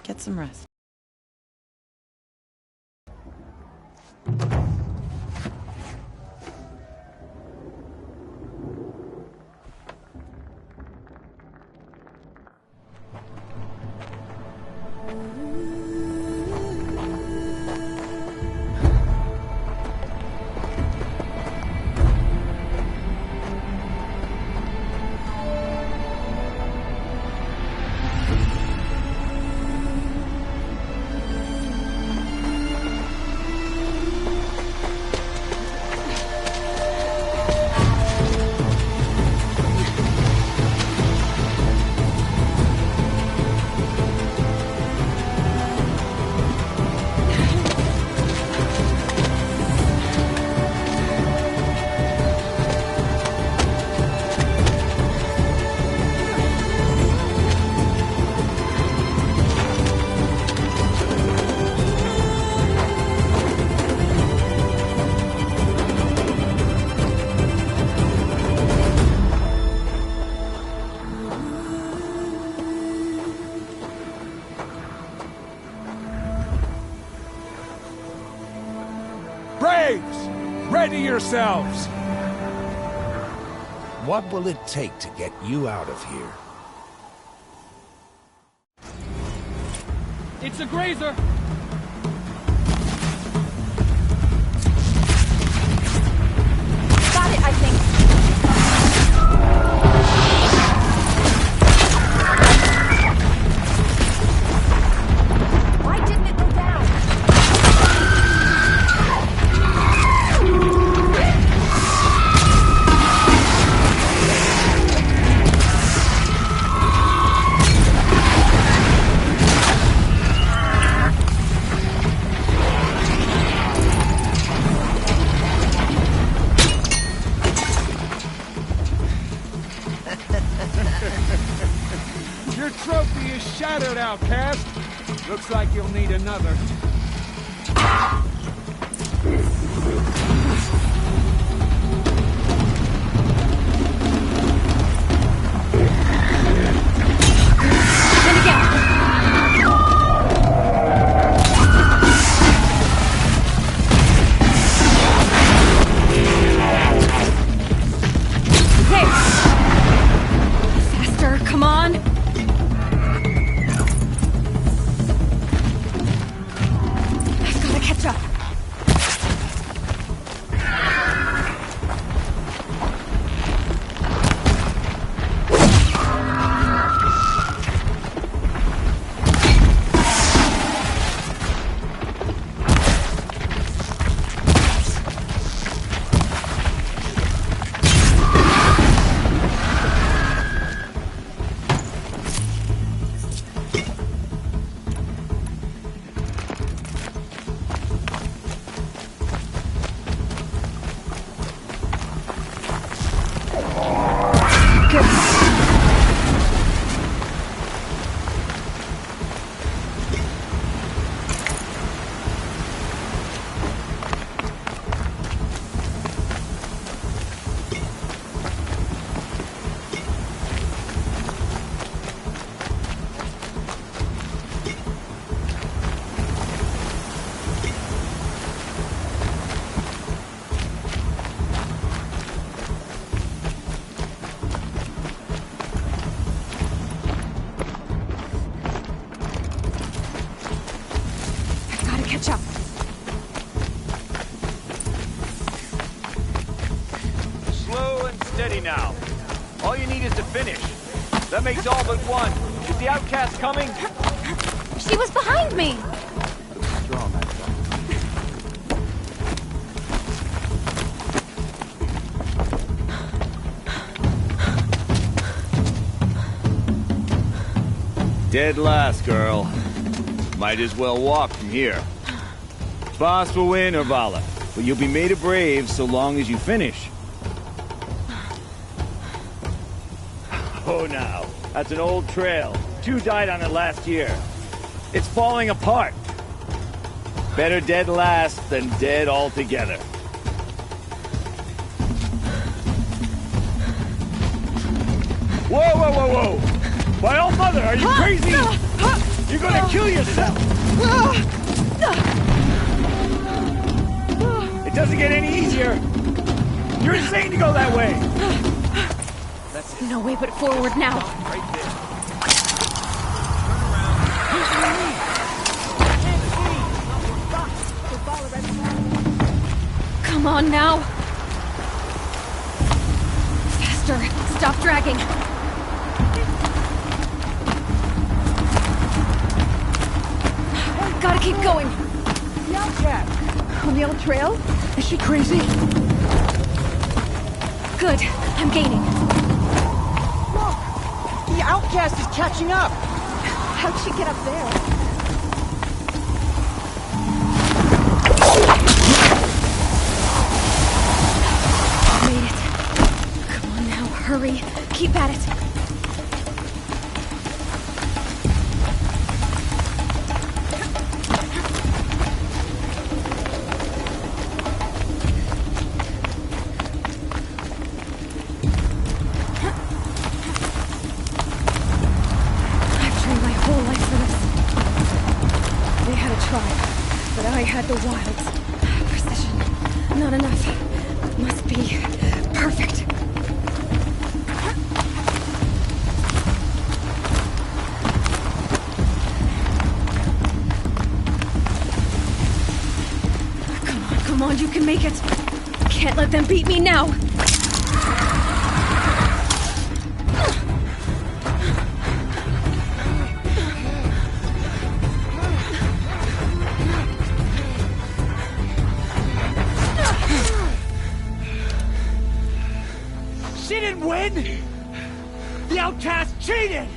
Get some rest. yourselves! What will it take to get you out of here? It's a grazer! Got it, I think. Why didn't it go down? Your trophy is shattered, outcast. Looks like you'll need another. And again. There. Faster, come on. I've got to catch up. Catch up. Slow and steady now. All you need is to finish. That makes all but one. Is the outcast coming? She was behind me. Strong, I thought. Dead last, girl. Might as well walk from here. Boss will win, Urvala, but you'll be made a brave so long as you finish. Oh, now, that's an old trail. 2 died on it last year. It's falling apart. Better dead last than dead altogether. Whoa, whoa, whoa, whoa! My old mother, are you crazy? You're gonna kill yourself! It doesn't get any easier! You're insane to go that way! No way but forward now. Right there. Come on now. Faster. Stop dragging. Gotta keep going. The outcast! On the old trail? Is she crazy? Good. I'm gaining. Look! The outcast is catching up! How'd she get up there? Made it. Come on now, hurry. Keep at it. But I had the wilds. Precision. Not enough. can't let them beat me now! She didn't win! The outcast cheated!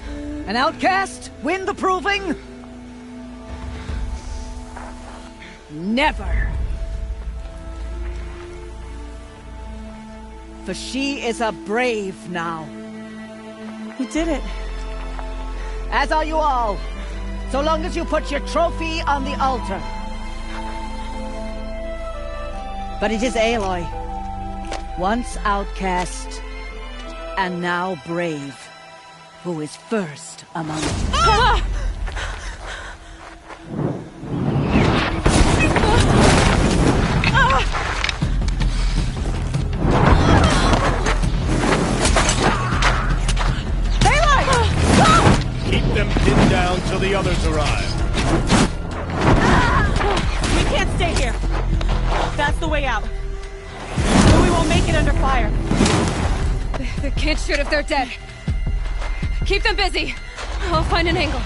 An outcast win the proving? Never! For she is a brave now. You did it. As are you all. So long as you put your trophy on the altar. But it is Aloy. Once outcast, and now brave, who is first among you. Ah! Keep them pinned down till the others arrive. We can't stay here. That's the way out. But we won't make it under fire. They can't shoot if they're dead. Keep them busy. I'll find an angle.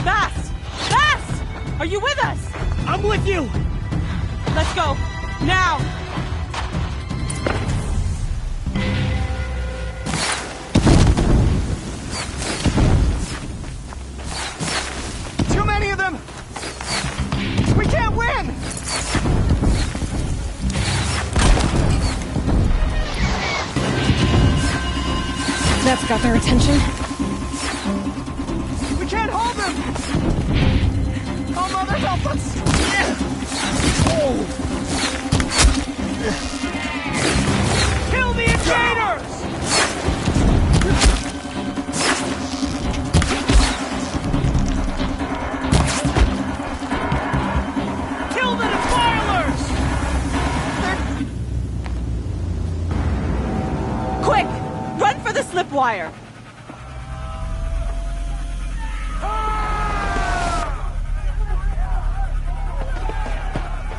Bass! Bass! Are you with us? I'm with you! Let's go. Now! Too many of them! We can't win! That's got their attention. We can't hold them! Oh, Mother, help us! Kill the invaders! Kill the defilers! Quick! Run for the slip wire!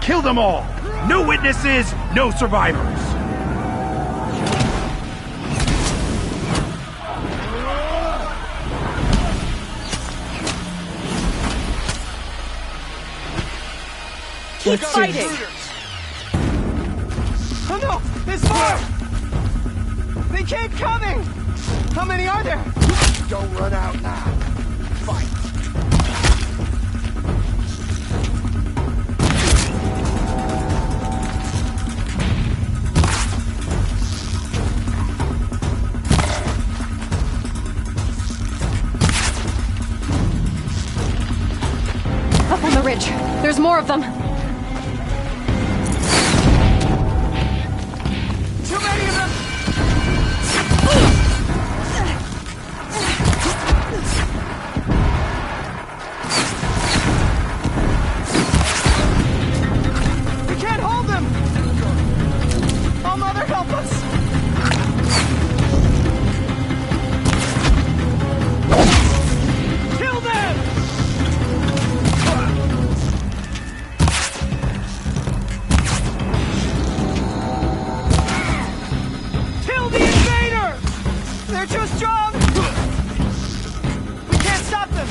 Kill them all! No witnesses, no survivors! Keep fighting! Oh no! There's more! They keep coming! How many are there? Don't run out now. Fight! Up on the ridge. There's more of them. Too many of them! We can't hold them! Oh, Mother, help us! Kill them! Kill the invaders! They're too strong! We can't stop them!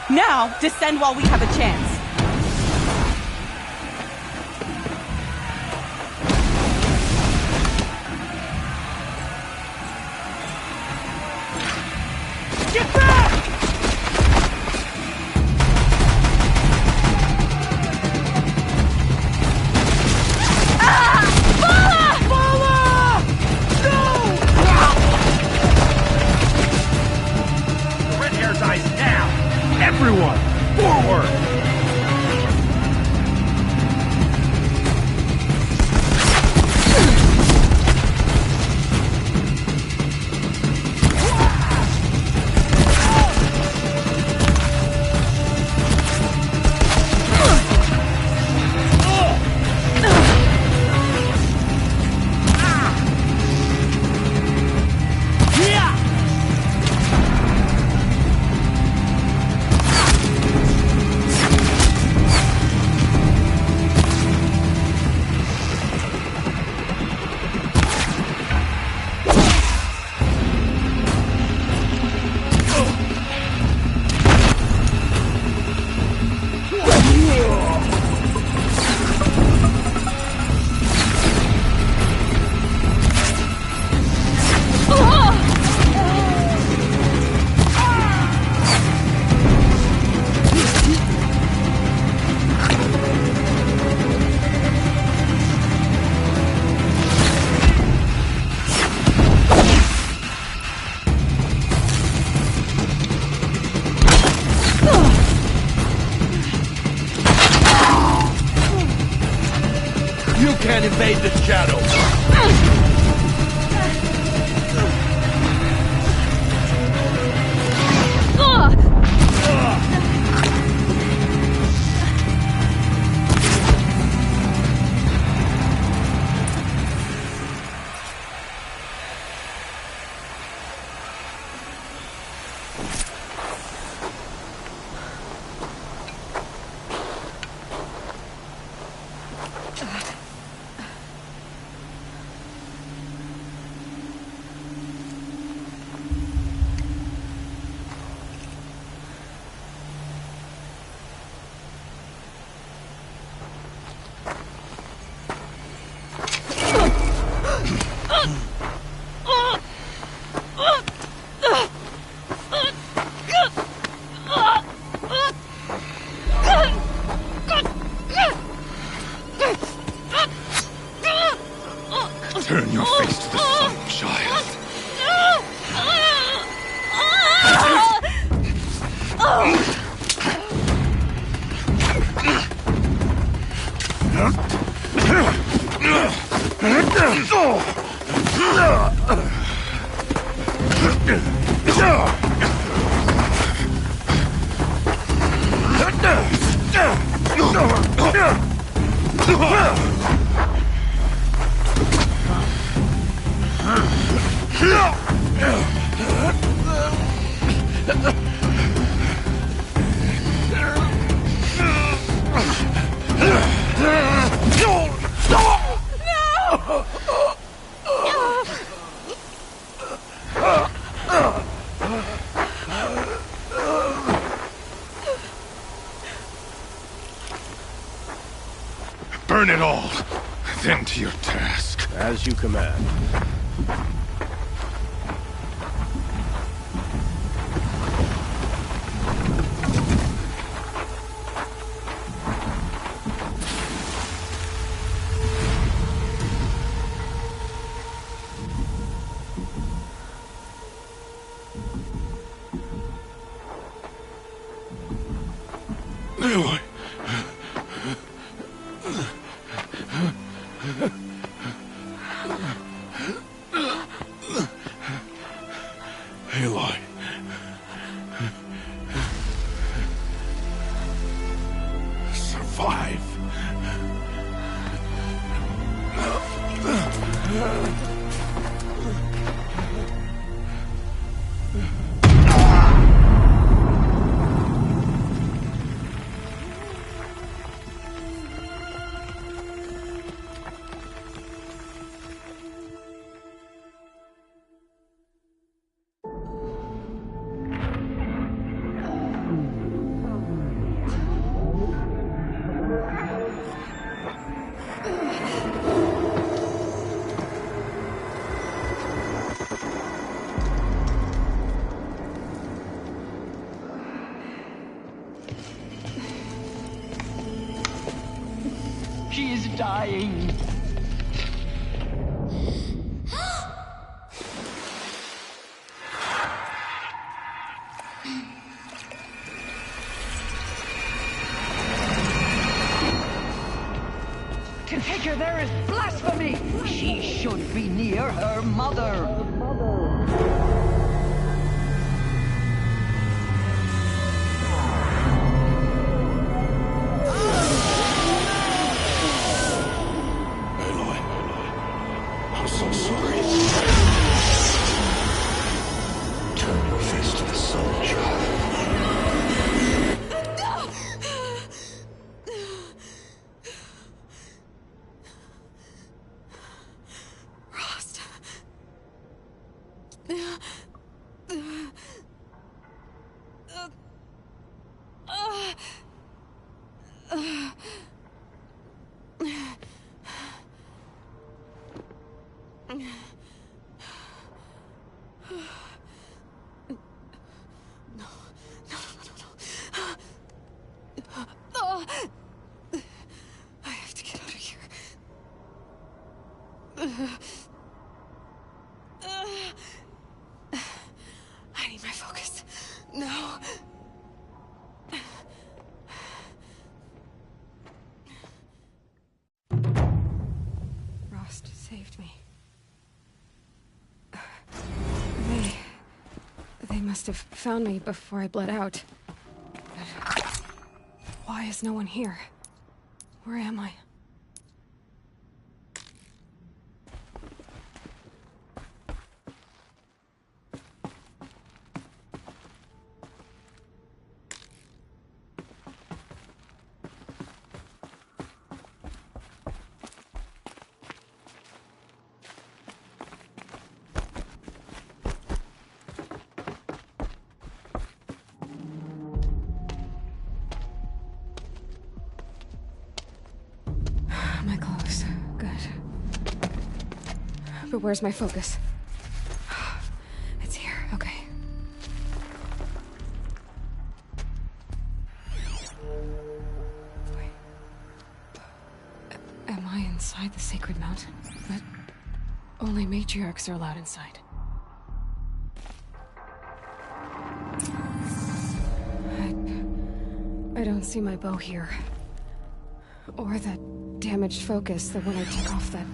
Now, descend while we have a chance. Get back! The red hair's eyes now! Everyone, forward! You can't invade the shadows! Turn your face to the sun, child. Burn it all, then to your task. As you command. Aloy. Aloy. Survive. She is dying. To take her there is blasphemy. She should be near her mother. I'm so sorry. Turn your face to the sun, child. Rost. I have to get out of here. I need my focus. No. saved me. They must have found me before I bled out. But why is no one here? Where am I? My clothes. Good. But where's my focus? It's here. Okay. Wait. Am I inside the sacred mountain? But only matriarchs are allowed inside. I don't see my bow here. Or that damaged focus, the one I took off that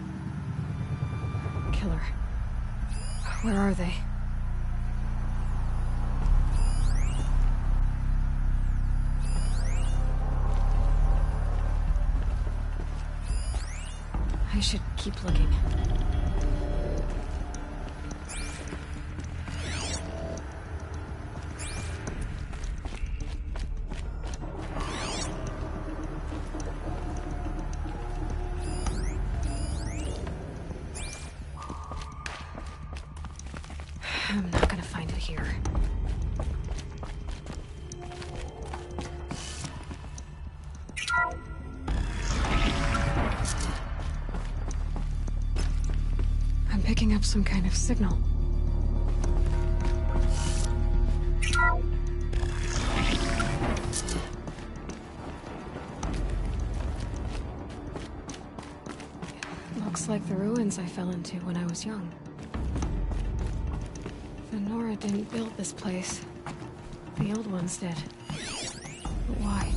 killer. Where are they? I should keep looking. I'm not gonna find it here. I'm picking up some kind of signal. It looks like the ruins I fell into when I was young. The Nora didn't build this place. The old ones did. But why?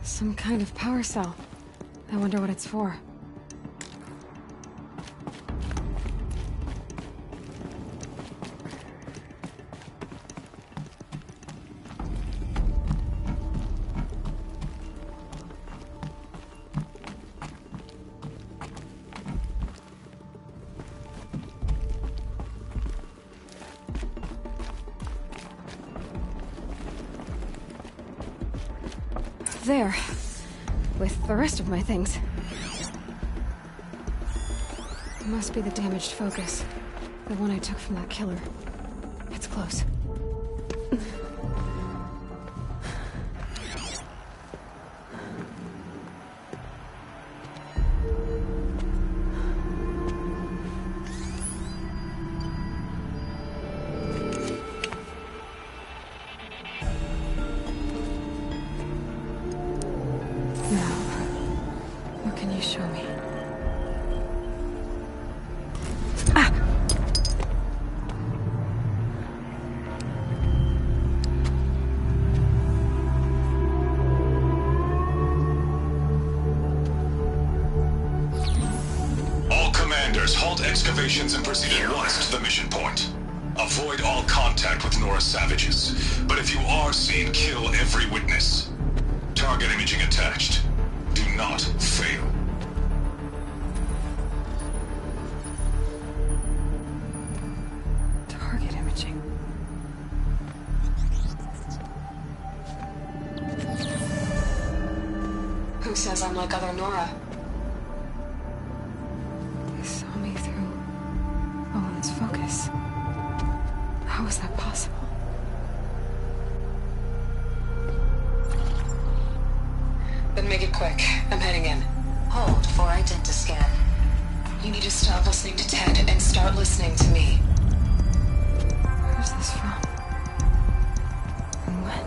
Some kind of power cell. I wonder what it's for. There. With the rest of my things. It must be the damaged focus. The one I took from that killer. It's close. Halt excavations and proceed at once to the mission point. Avoid all contact with Nora savages, but if you are seen, kill every witness. Target imaging attached. Do not fail. Target imaging. Who says I'm like other Nora? Focus. How is that possible? Then make it quick. I'm heading in. Hold for identiscan. You need to stop listening to Ted and start listening to me. Where's this from? And when?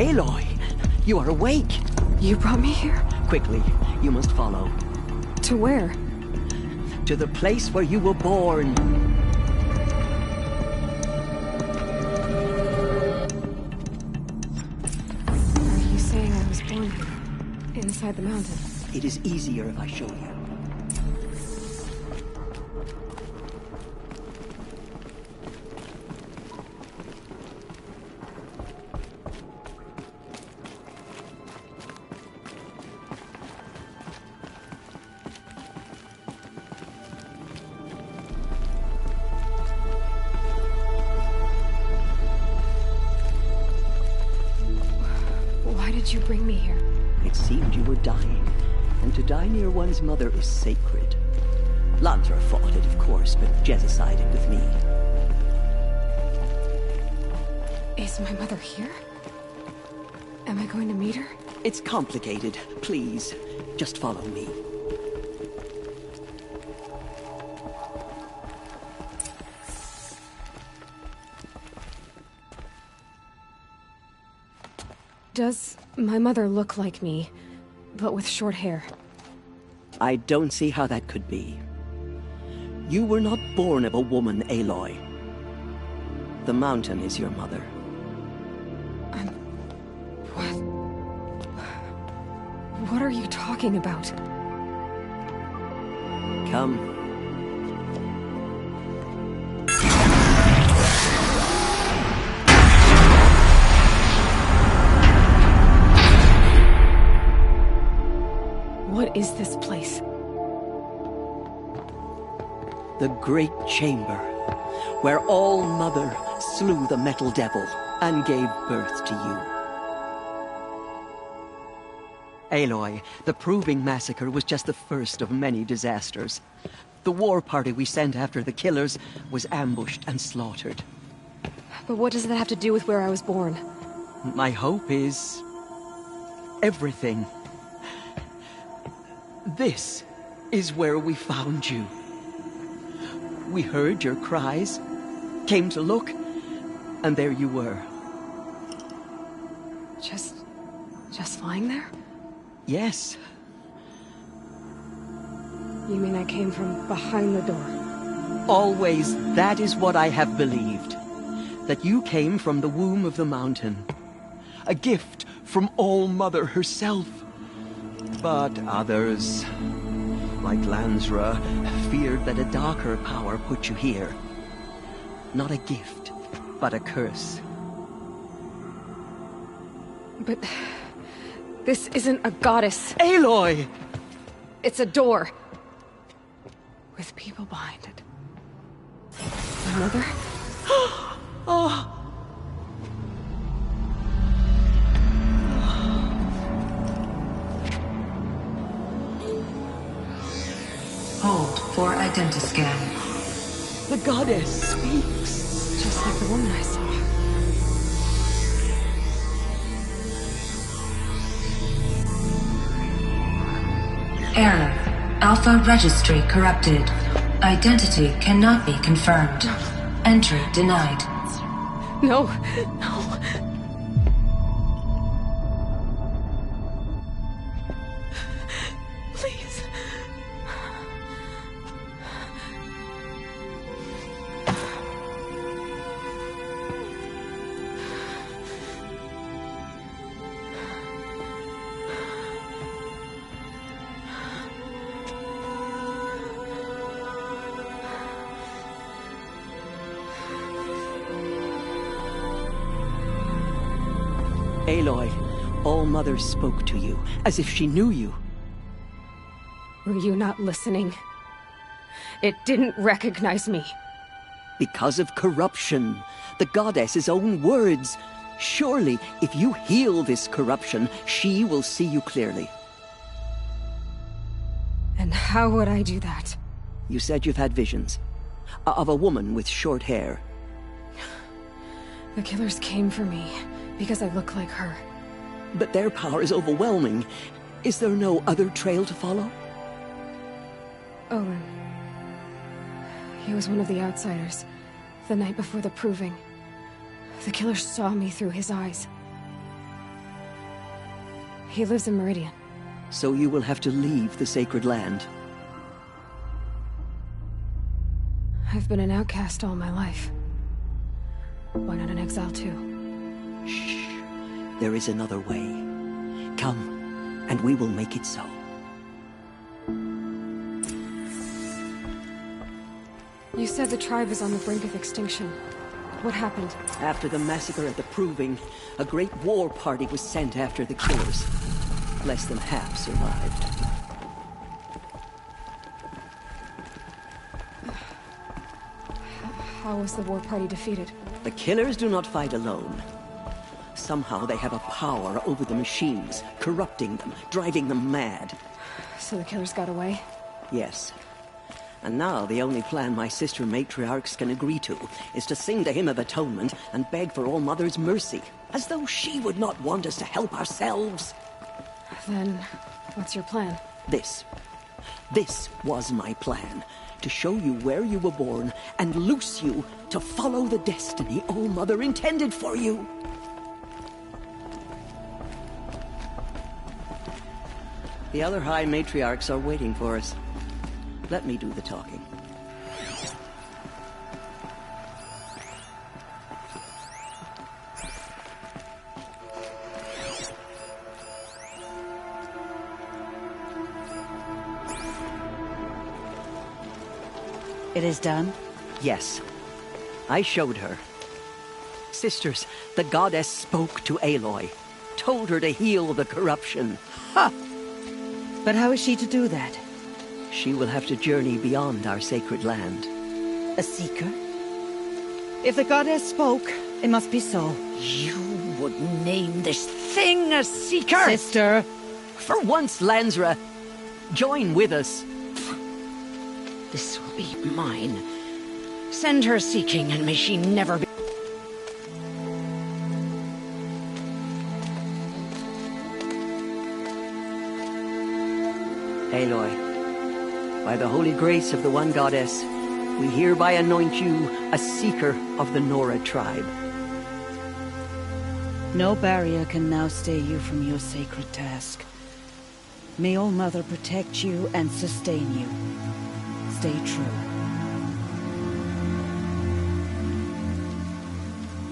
Aloy, you are awake. You brought me here? Quickly, you must follow. To where? To the place where you were born. Are you saying I was born here? Inside the mountain? It is easier if I show you. Why did you bring me here? It seemed you were dying, and to die near one's mother is sacred. Lantra fought it, of course, but Jezza sided with me. Is my mother here? Am I going to meet her? It's complicated. Please, just follow me. Does my mother look like me, but with short hair? I don't see how that could be. You were not born of a woman, Aloy. The mountain is your mother. What are you talking about? Come. What is this place? The Great Chamber, where All-Mother slew the Metal Devil and gave birth to you. Aloy, the Proving Massacre was just the first of many disasters. The war party we sent after the killers was ambushed and slaughtered. But what does that have to do with where I was born? My hope is... everything. This is where we found you. We heard your cries, came to look, and there you were. Just lying there? Yes. You mean I came from behind the door? Always, that is what I have believed. That you came from the womb of the mountain. A gift from All-Mother herself. But others, like Lansra, feared that a darker power put you here. Not a gift, but a curse. But... this isn't a goddess. Aloy! It's a door. With people behind it. My mother? Oh! Hold for identiscan. The goddess speaks. Just like the woman I saw. Error. Alpha registry corrupted. Identity cannot be confirmed. Entry denied. No, no. Please. Aloy, All-Mother spoke to you, as if she knew you. Were you not listening? It didn't recognize me. Because of corruption. The goddess's own words. Surely, if you heal this corruption, she will see you clearly. And how would I do that? You said you've had visions. Of a woman with short hair. The killers came for me, because I look like her. But their power is overwhelming. Is there no other trail to follow? Owen. He was one of the outsiders. The night before the Proving. The killers saw me through his eyes. He lives in Meridian. So you will have to leave the sacred land. I've been an outcast all my life. Why not an exile too? Shh. There is another way. Come, and we will make it so. You said the tribe is on the brink of extinction. What happened? After the massacre at the Proving, a great war party was sent after the killers. Less than half survived. How was the war party defeated? The killers do not fight alone. Somehow they have a power over the machines, corrupting them, driving them mad. So the killers got away? Yes. And now the only plan my sister matriarchs can agree to is to sing the Hymn of Atonement and beg for All Mother's mercy, as though she would not want us to help ourselves. Then, what's your plan? This was my plan. To show you where you were born and loose you to follow the destiny All Mother intended for you. The other High Matriarchs are waiting for us. Let me do the talking. It is done? Yes. I showed her. Sisters, the goddess spoke to Aloy. Told her to heal the corruption. Ha! But how is she to do that? She will have to journey beyond our sacred land. A seeker? If the goddess spoke, it must be so. You would name this thing a seeker? Sister! For once, Lansra, join with us. This will be mine. Send her seeking, and may she never be... Aloy, by the holy grace of the One Goddess, we hereby anoint you a seeker of the Nora tribe. No barrier can now stay you from your sacred task. May All Mother protect you and sustain you. Stay true.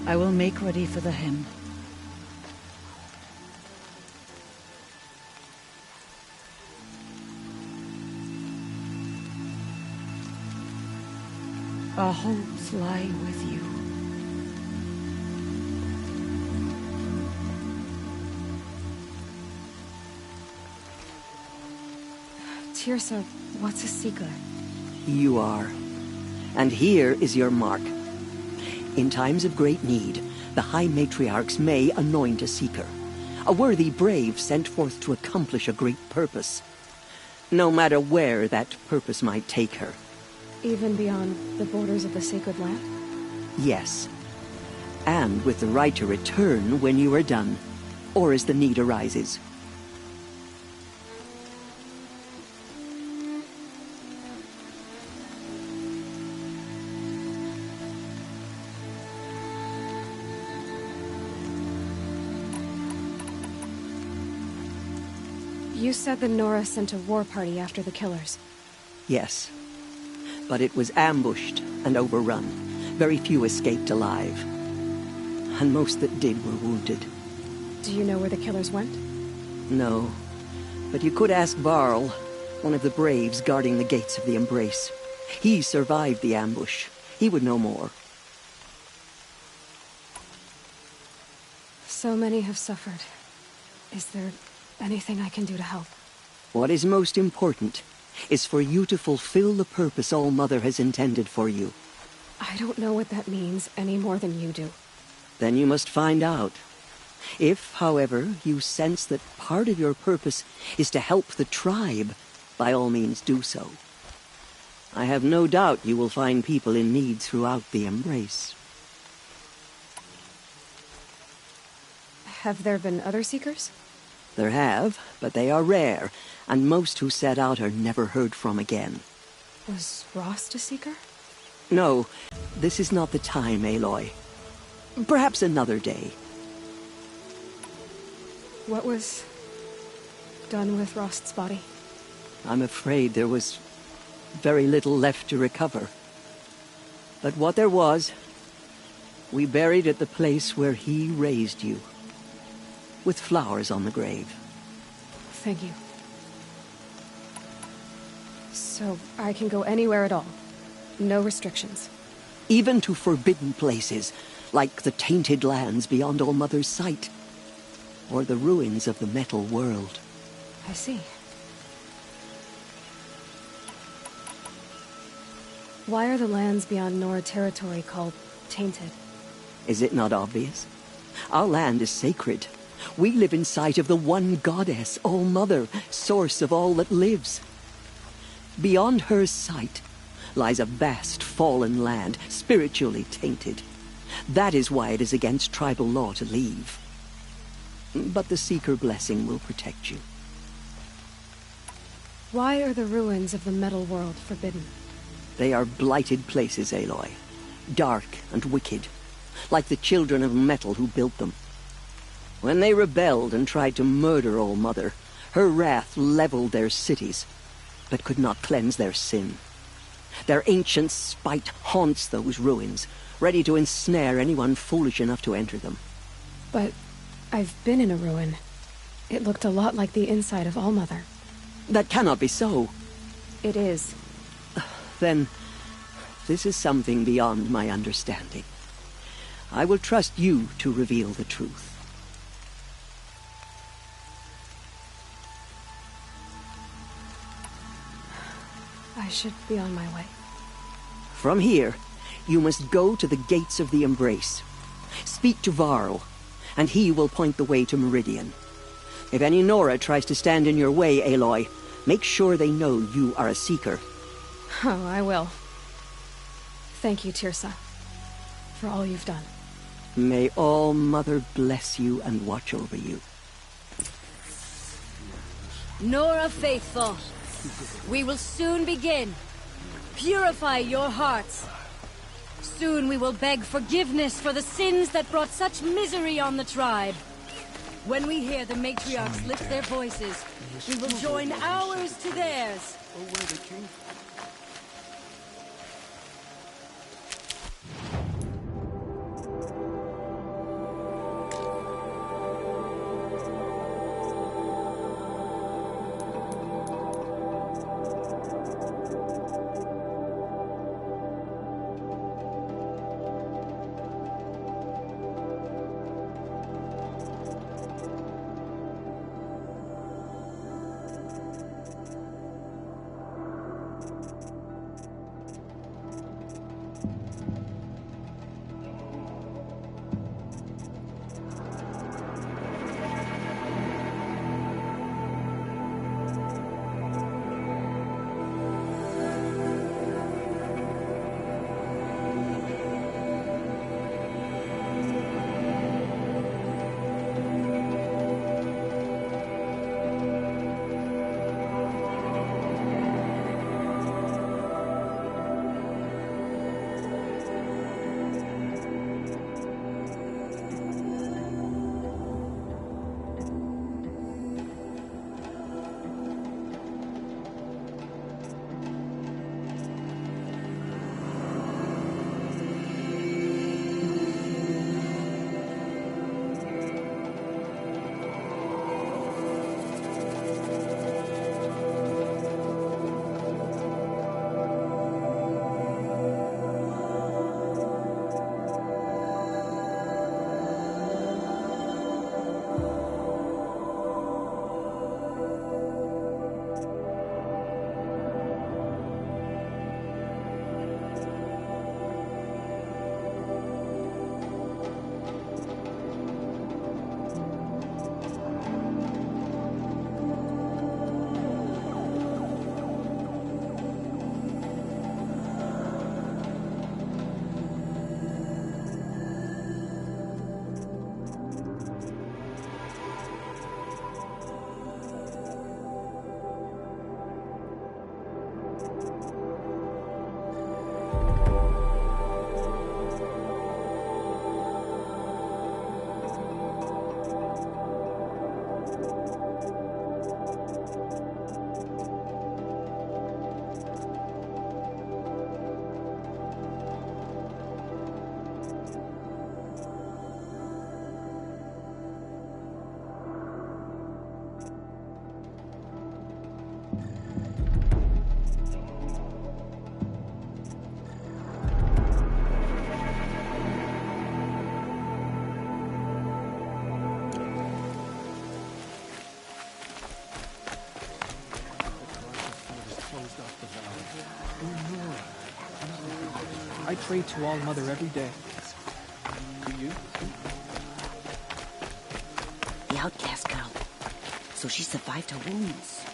I will make ready for the hymn. Our hopes lie with you. Tirsa, what's a seeker? You are. And here is your mark. In times of great need, the High Matriarchs may anoint a seeker. A worthy brave sent forth to accomplish a great purpose. No matter where that purpose might take her. Even beyond the borders of the sacred land? Yes. And with the right to return when you are done, or as the need arises. You said the Nora sent a war party after the killers. Yes. But it was ambushed and overrun. Very few escaped alive. And most that did were wounded. Do you know where the killers went? No. But you could ask Varl, one of the braves guarding the gates of the Embrace. He survived the ambush. He would know more. So many have suffered. Is there anything I can do to help? What is most important is for you to fulfill the purpose All Mother has intended for you. I don't know what that means any more than you do. Then you must find out. If, however, you sense that part of your purpose is to help the tribe, by all means do so. I have no doubt you will find people in need throughout the Embrace. Have there been other seekers? There have, but they are rare, and most who set out are never heard from again. Was Rost a seeker? No, this is not the time, Aloy. Perhaps another day. What was done with Rost's body? I'm afraid there was very little left to recover. But what there was, we buried at the place where he raised you, with flowers on the grave. Thank you. So I can go anywhere at all? No restrictions? Even to forbidden places, like the tainted lands beyond All-Mother's sight, or the ruins of the metal world. I see. Why are the lands beyond Nora territory called tainted? Is it not obvious? Our land is sacred. We live in sight of the one goddess, All-Mother, source of all that lives. Beyond her sight lies a vast fallen land, spiritually tainted. That is why it is against tribal law to leave. But the Seeker blessing will protect you. Why are the ruins of the metal world forbidden? They are blighted places, Aloy. Dark and wicked, like the children of metal who built them. When they rebelled and tried to murder All-Mother, her wrath leveled their cities, but could not cleanse their sin. Their ancient spite haunts those ruins, ready to ensnare anyone foolish enough to enter them. But I've been in a ruin. It looked a lot like the inside of All-Mother. That cannot be so. It is. Then, this is something beyond my understanding. I will trust you to reveal the truth. I should be on my way. From here, you must go to the gates of the Embrace. Speak to Varl, and he will point the way to Meridian. If any Nora tries to stand in your way, Aloy, make sure they know you are a Seeker. Oh, I will. Thank you, Tirsa, for all you've done. May All-Mother bless you and watch over you. Nora Faithful, we will soon begin. Purify your hearts. Soon we will beg forgiveness for the sins that brought such misery on the tribe. When we hear the matriarchs lift their voices, we will join ours to theirs. pray to All Mother every day. Do you? The outcast girl. So she survived her wounds.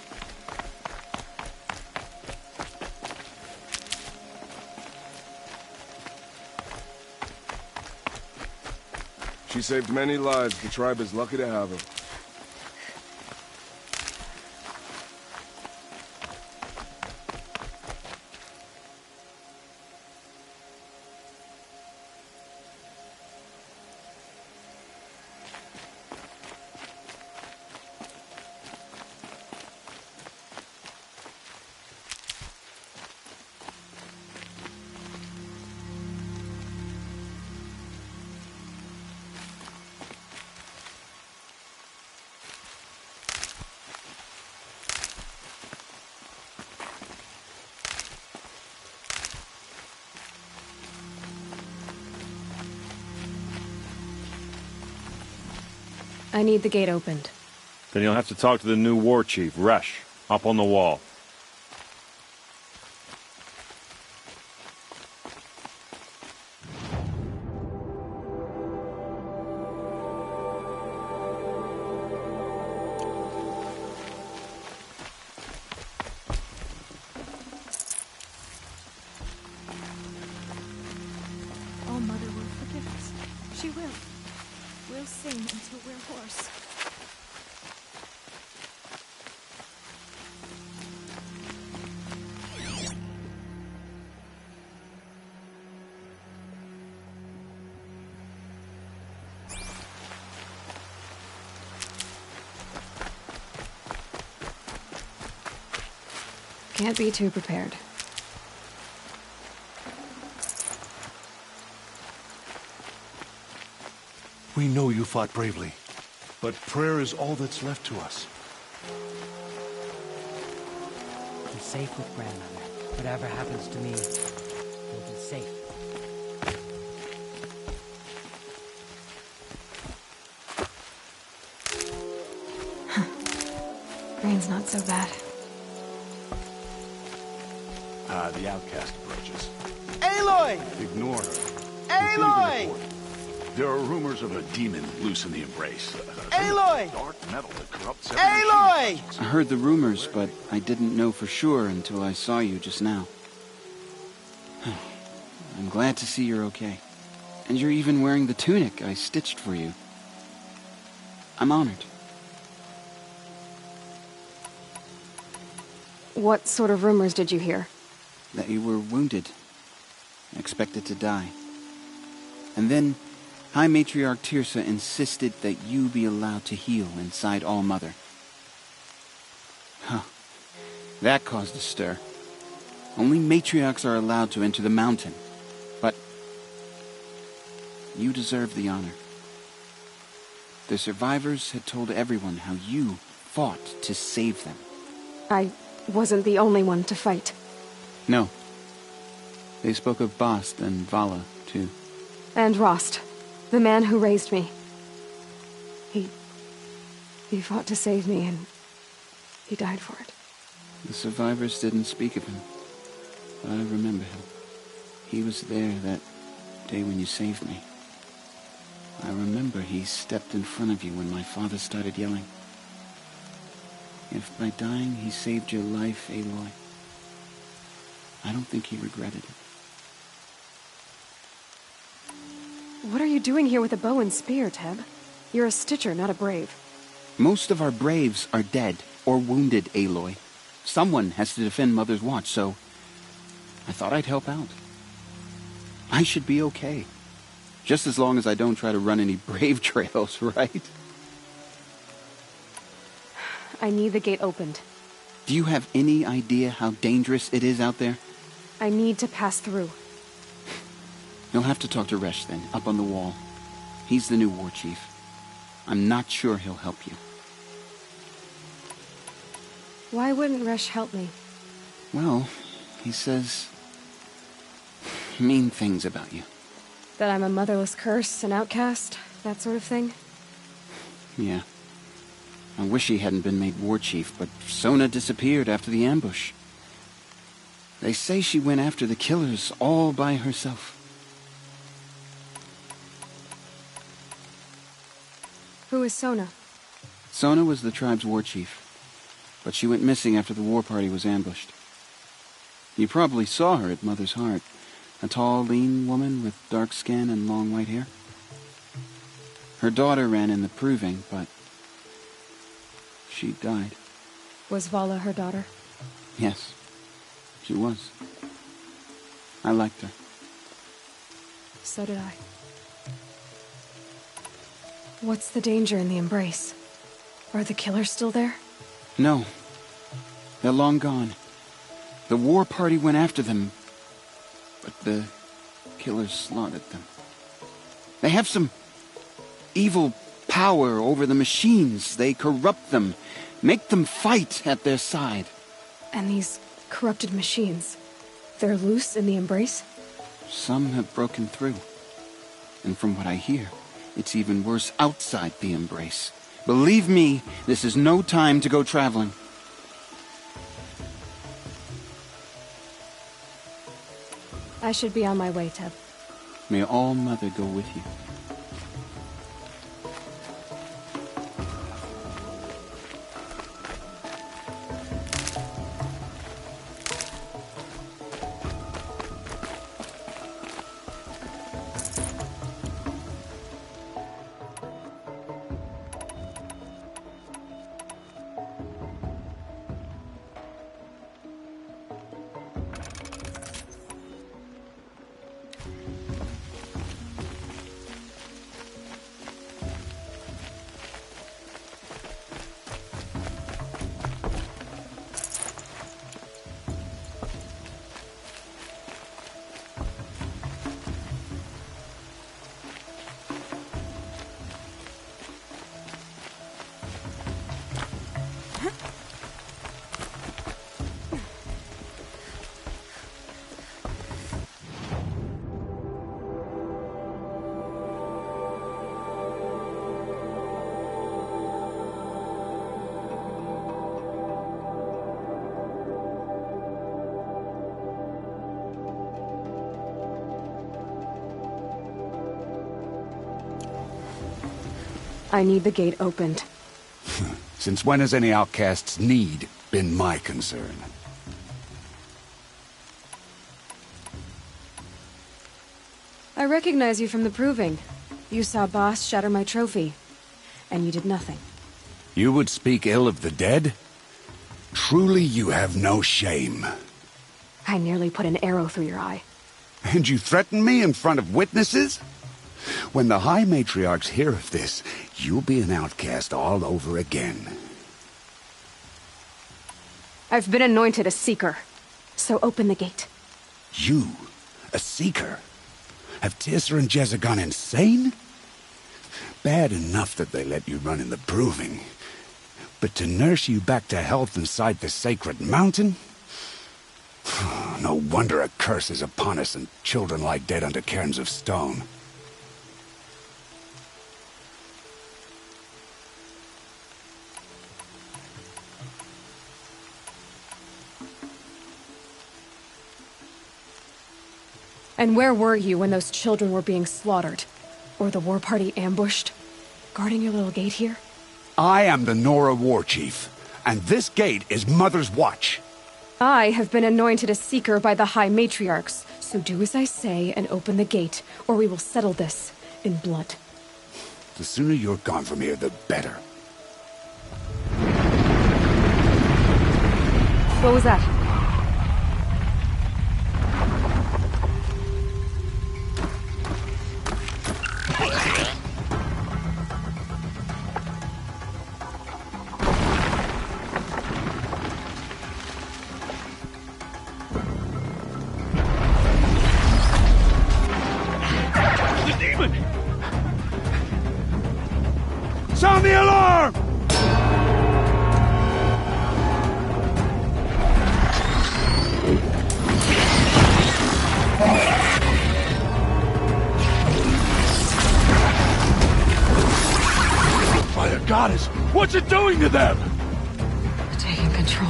She saved many lives. The tribe is lucky to have her. I need the gate opened. Then you'll have to talk to the new war chief, Resh, up on the wall. All Mother will forgive us. She will. We'll sing until we're hoarse. Can't be too prepared. We know you fought bravely, but prayer is all that's left to us. Be safe with grandmother. Whatever happens to me, you'll be safe. Rain's not so bad. The outcast approaches. Aloy! Ignore her. Aloy! Continue to report. There are rumors of a demon loose in the Embrace. Aloy! Dark metal that corrupts Aloy! I heard the rumors, but I didn't know for sure until I saw you just now. I'm glad to see you're okay. And you're even wearing the tunic I stitched for you. I'm honored. What sort of rumors did you hear? That you were wounded. Expected to die. And then High Matriarch Tirsa insisted that you be allowed to heal inside All Mother. Huh. That caused a stir. Only matriarchs are allowed to enter the mountain. But you deserve the honor. The survivors had told everyone how you fought to save them. I wasn't the only one to fight. No. They spoke of Bast and Vala, too. And Rost, the man who raised me. He fought to save me, and he died for it. The survivors didn't speak of him, but I remember him. He was there that day when you saved me. I remember he stepped in front of you when my father started yelling. If by dying he saved your life, Aloy, I don't think he regretted it. What are you doing here with a bow and spear, Teb? You're a Stitcher, not a Brave. Most of our Braves are dead or wounded, Aloy. Someone has to defend Mother's Watch, so I thought I'd help out. I should be okay. Just as long as I don't try to run any Brave trails, right? I need the gate opened. Do you have any idea how dangerous it is out there? I need to pass through. You'll have to talk to Resh then, up on the wall. He's the new war chief. I'm not sure he'll help you. Why wouldn't Resh help me? Well, he says mean things about you. That I'm a motherless curse, an outcast, that sort of thing? Yeah. I wish he hadn't been made war chief, but Sona disappeared after the ambush. They say she went after the killers all by herself. Who is Sona? Sona was the tribe's war chief, but she went missing after the war party was ambushed. You probably saw her at Mother's Heart, a tall, lean woman with dark skin and long white hair. Her daughter ran in the proving, but she died. Was Vala her daughter? Yes, she was. I liked her. So did I. What's the danger in the embrace? Are the killers still there? No. They're long gone. The war party went after them, but the killers slaughtered them. They have some evil power over the machines. They corrupt them, make them fight at their side. And these corrupted machines, they're loose in the embrace? Some have broken through. And from what I hear, it's even worse outside the embrace. Believe me, this is no time to go traveling. I should be on my way, Teb. May All-Mother go with you. I need the gate opened. Since when has any outcast's need been my concern? I recognize you from the proving. You saw Boss shatter my trophy, and you did nothing. You would speak ill of the dead? Truly you have no shame. I nearly put an arrow through your eye. And you threaten me in front of witnesses? When the High Matriarchs hear of this, you'll be an outcast all over again. I've been anointed a Seeker, so open the gate. You, a Seeker? Have Tissa and Jezza gone insane? Bad enough that they let you run in the proving, but to nurse you back to health inside the sacred mountain? No wonder a curse is upon us and children lie dead under cairns of stone. And where were you when those children were being slaughtered? Or the war party ambushed? Guarding your little gate here? I am the Nora War Chief, and this gate is Mother's watch. I have been anointed a Seeker by the High Matriarchs, so do as I say and open the gate, or we will settle this in blood. The sooner you're gone from here, the better. What was that? Sound the alarm! By the goddess, what's it doing to them? Taking control.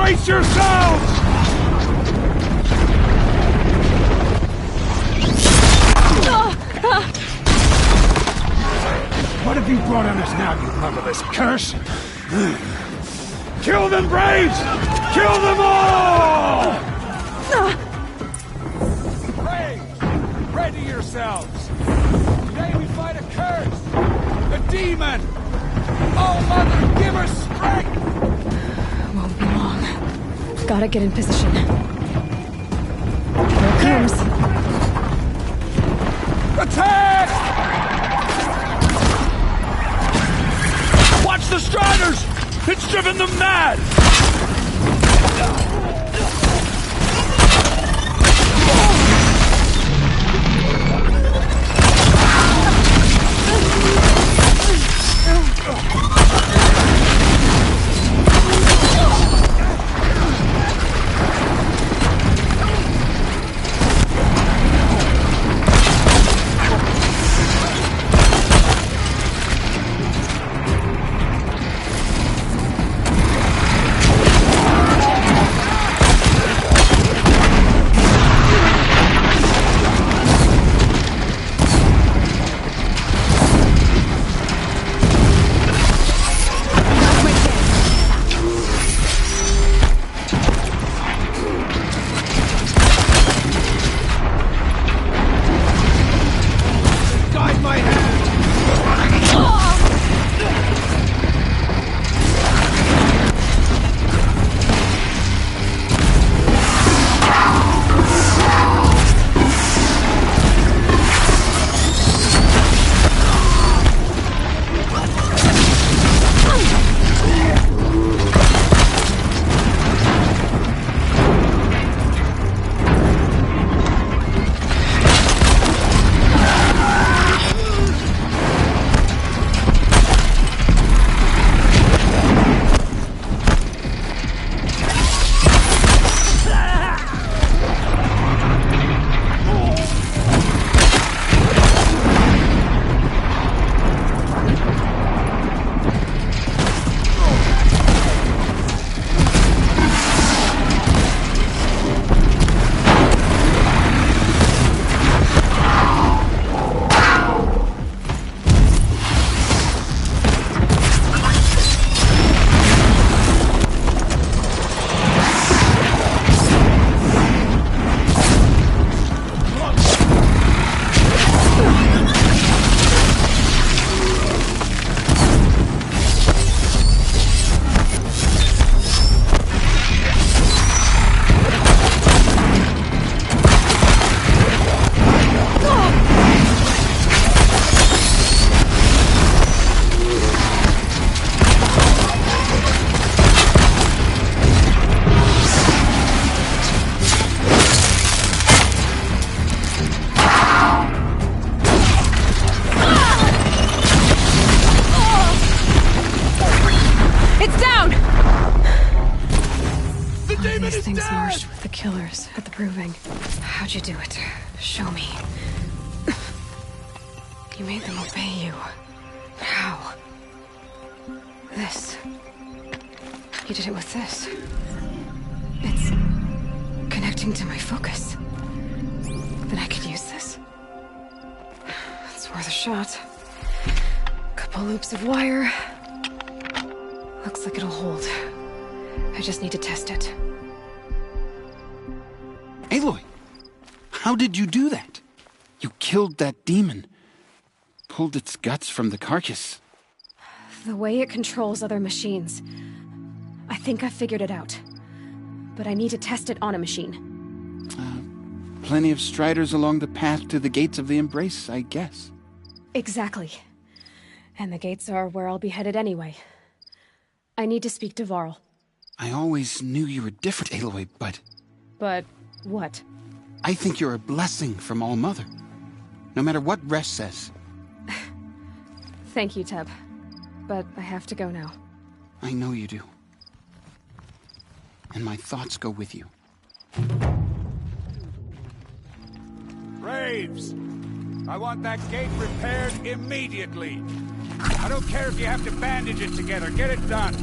Brace yourselves! What have you brought on us now, you motherless curse? Kill them, Braves! Kill them all! Braves, ready yourselves! Today we fight a curse! A demon! Oh, Mother, give us strength! Won't be long. Gotta get in position. Here it comes. Attack! Watch the Striders! It's driven them mad! These things marched with the killers at the Proving. How'd you do it? Show me. You made them obey you. How? This. You did it with this. It's connecting to my focus. Then I could use this. It's worth a shot. Couple loops of wire. Looks like it'll hold. I just need to test it. Aloy, how did you do that? You killed that demon. Pulled its guts from the carcass. The way it controls other machines. I think I figured it out. But I need to test it on a machine. Plenty of striders along the path to the gates of the Embrace, I guess. Exactly. And the gates are where I'll be headed anyway. I need to speak to Varl. I always knew you were different, Aloy, but... But what? I think you're a blessing from All-Mother. No matter what Resh says. Thank you, Teb. But I have to go now. I know you do. And my thoughts go with you. Braves! I want that gate repaired immediately. I don't care if you have to bandage it together. Get it done.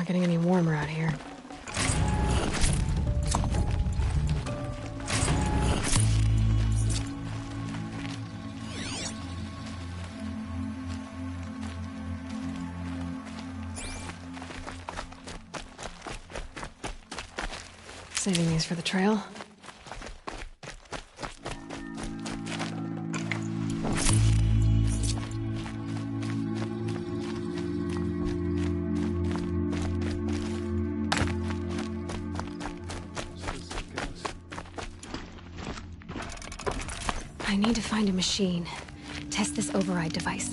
not getting any warmer out here. Saving these for the trail. I need to find a machine. Test this override device.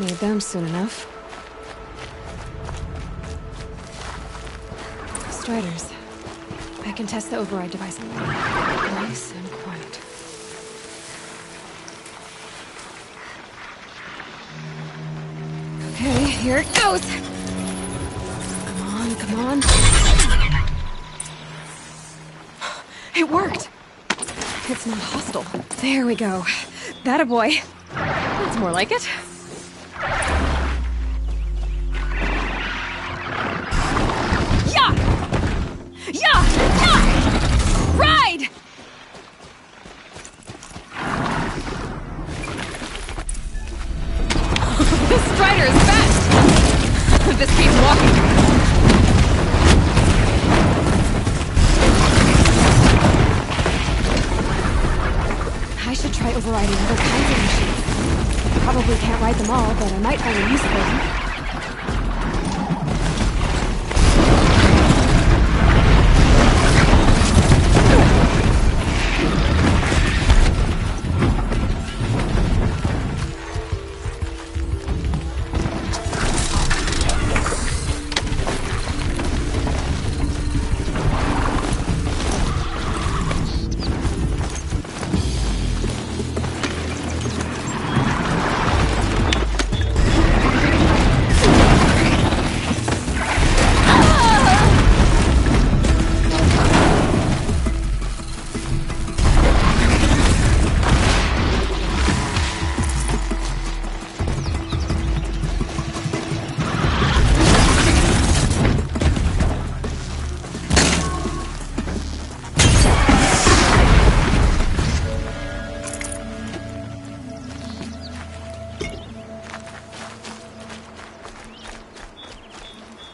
Need them soon enough. Striders. I can test the override device in there. Nice and quiet. Okay, here it goes! Come on, come on. It worked! It's not hostile. There we go. That a boy. That's more like it. Ride! This Strider is fast! This beats walking. I should try overriding other kinds of machines. Probably can't ride them all, but I might find a use for them.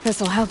This'll help.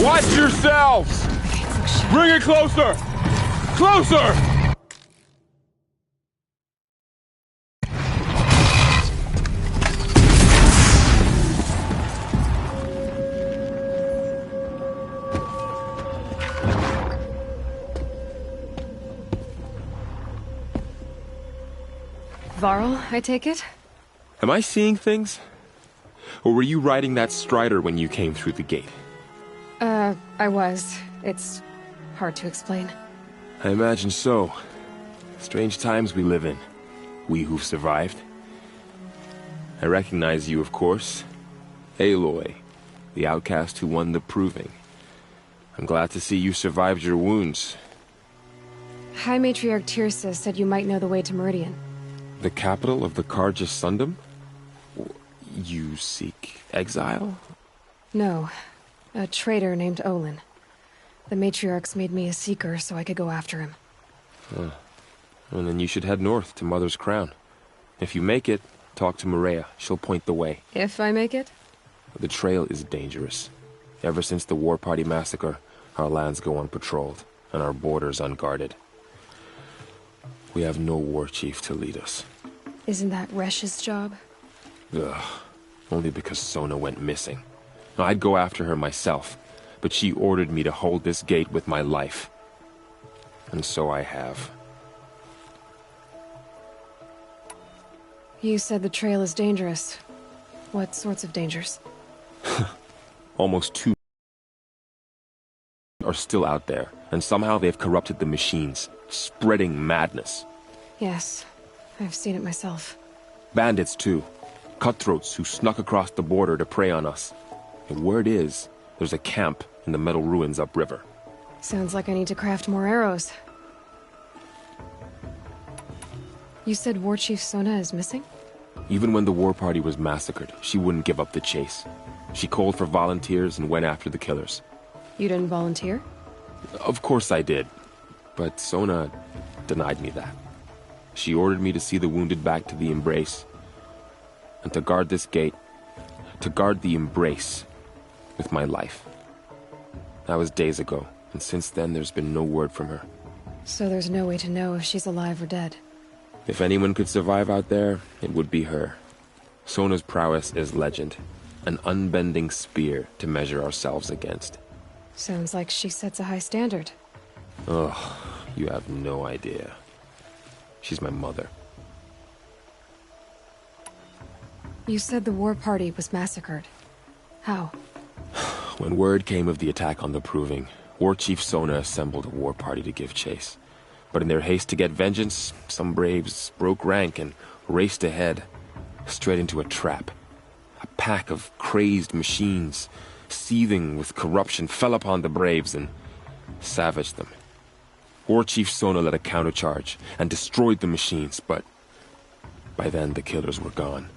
Watch yourselves! Bring it closer! Closer! Varl, I take it? Am I seeing things? Or were you riding that strider when you came through the gate? I was. It's hard to explain. I imagine so. Strange times we live in. We who've survived. I recognize you, of course. Aloy, the outcast who won the proving. I'm glad to see you survived your wounds. High Matriarch Tirsa said you might know the way to Meridian. The capital of the Carja Sundom? You seek exile? No. A traitor named Olin. The Matriarchs made me a seeker so I could go after him. Huh. Well, then you should head north to Mother's Crown. If you make it, talk to Maria. She'll point the way. If I make it? The trail is dangerous. Ever since the War Party massacre, our lands go unpatrolled, and our borders unguarded. We have no war chief to lead us. Isn't that Resh's job? Ugh. Only because Sona went missing. I'd go after her myself, but she ordered me to hold this gate with my life. And so I have. You said the trail is dangerous. What sorts of dangers? Almost 2 are still out there, and somehow they've corrupted the machines, spreading madness. Yes, I've seen it myself. Bandits, too. Cutthroats who snuck across the border to prey on us. And word is, there's a camp in the metal ruins upriver. Sounds like I need to craft more arrows. You said War Chief Sona is missing? Even when the war party was massacred, she wouldn't give up the chase. She called for volunteers and went after the killers. You didn't volunteer? Of course I did. But Sona denied me that. She ordered me to see the wounded back to the Embrace. And to guard this gate. To guard the Embrace. With my life. That was days ago, and since then there's been no word from her. So there's no way to know if she's alive or dead. If anyone could survive out there, it would be her. Sona's prowess is legend. An unbending spear to measure ourselves against. Sounds like she sets a high standard. Ugh, you have no idea. She's my mother. You said the war party was massacred. How? When word came of the attack on the Proving, War Chief Sona assembled a war party to give chase. But in their haste to get vengeance, some braves broke rank and raced ahead, straight into a trap. A pack of crazed machines, seething with corruption, fell upon the braves and savaged them. War Chief Sona led a countercharge and destroyed the machines, but by then the killers were gone,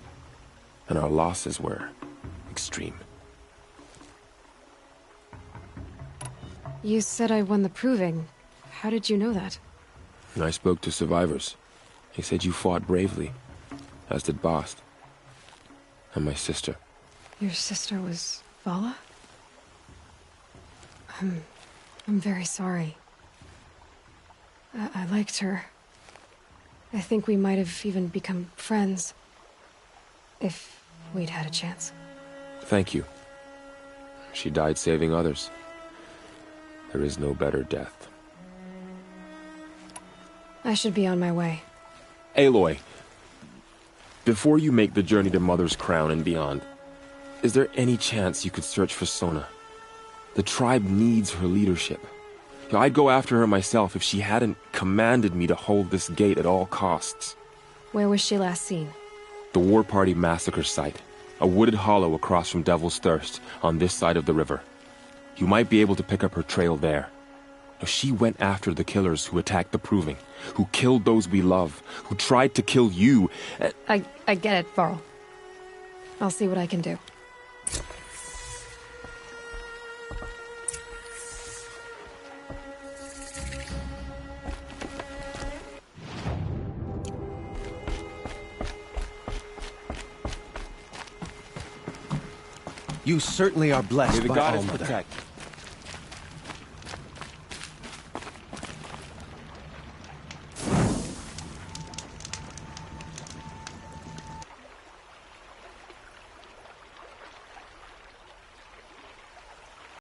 and our losses were extreme. You said I won the Proving. How did you know that? I spoke to survivors. They said you fought bravely, as did Bast. And my sister. Your sister was Vala? I'm very sorry. I liked her. I think we might have even become friends. If we'd had a chance. Thank you. She died saving others. There is no better death. I should be on my way. Aloy, before you make the journey to Mother's Crown and beyond, is there any chance you could search for Sona? The tribe needs her leadership. I'd go after her myself if she hadn't commanded me to hold this gate at all costs. Where was she last seen? The War Party massacre site. A wooded hollow across from Devil's Thirst, on this side of the river. You might be able to pick up her trail there. She went after the killers who attacked the Proving, who killed those we love, who tried to kill you. I get it, Varl. I'll see what I can do. You certainly are blessed May the by goddess All-Mother. protect.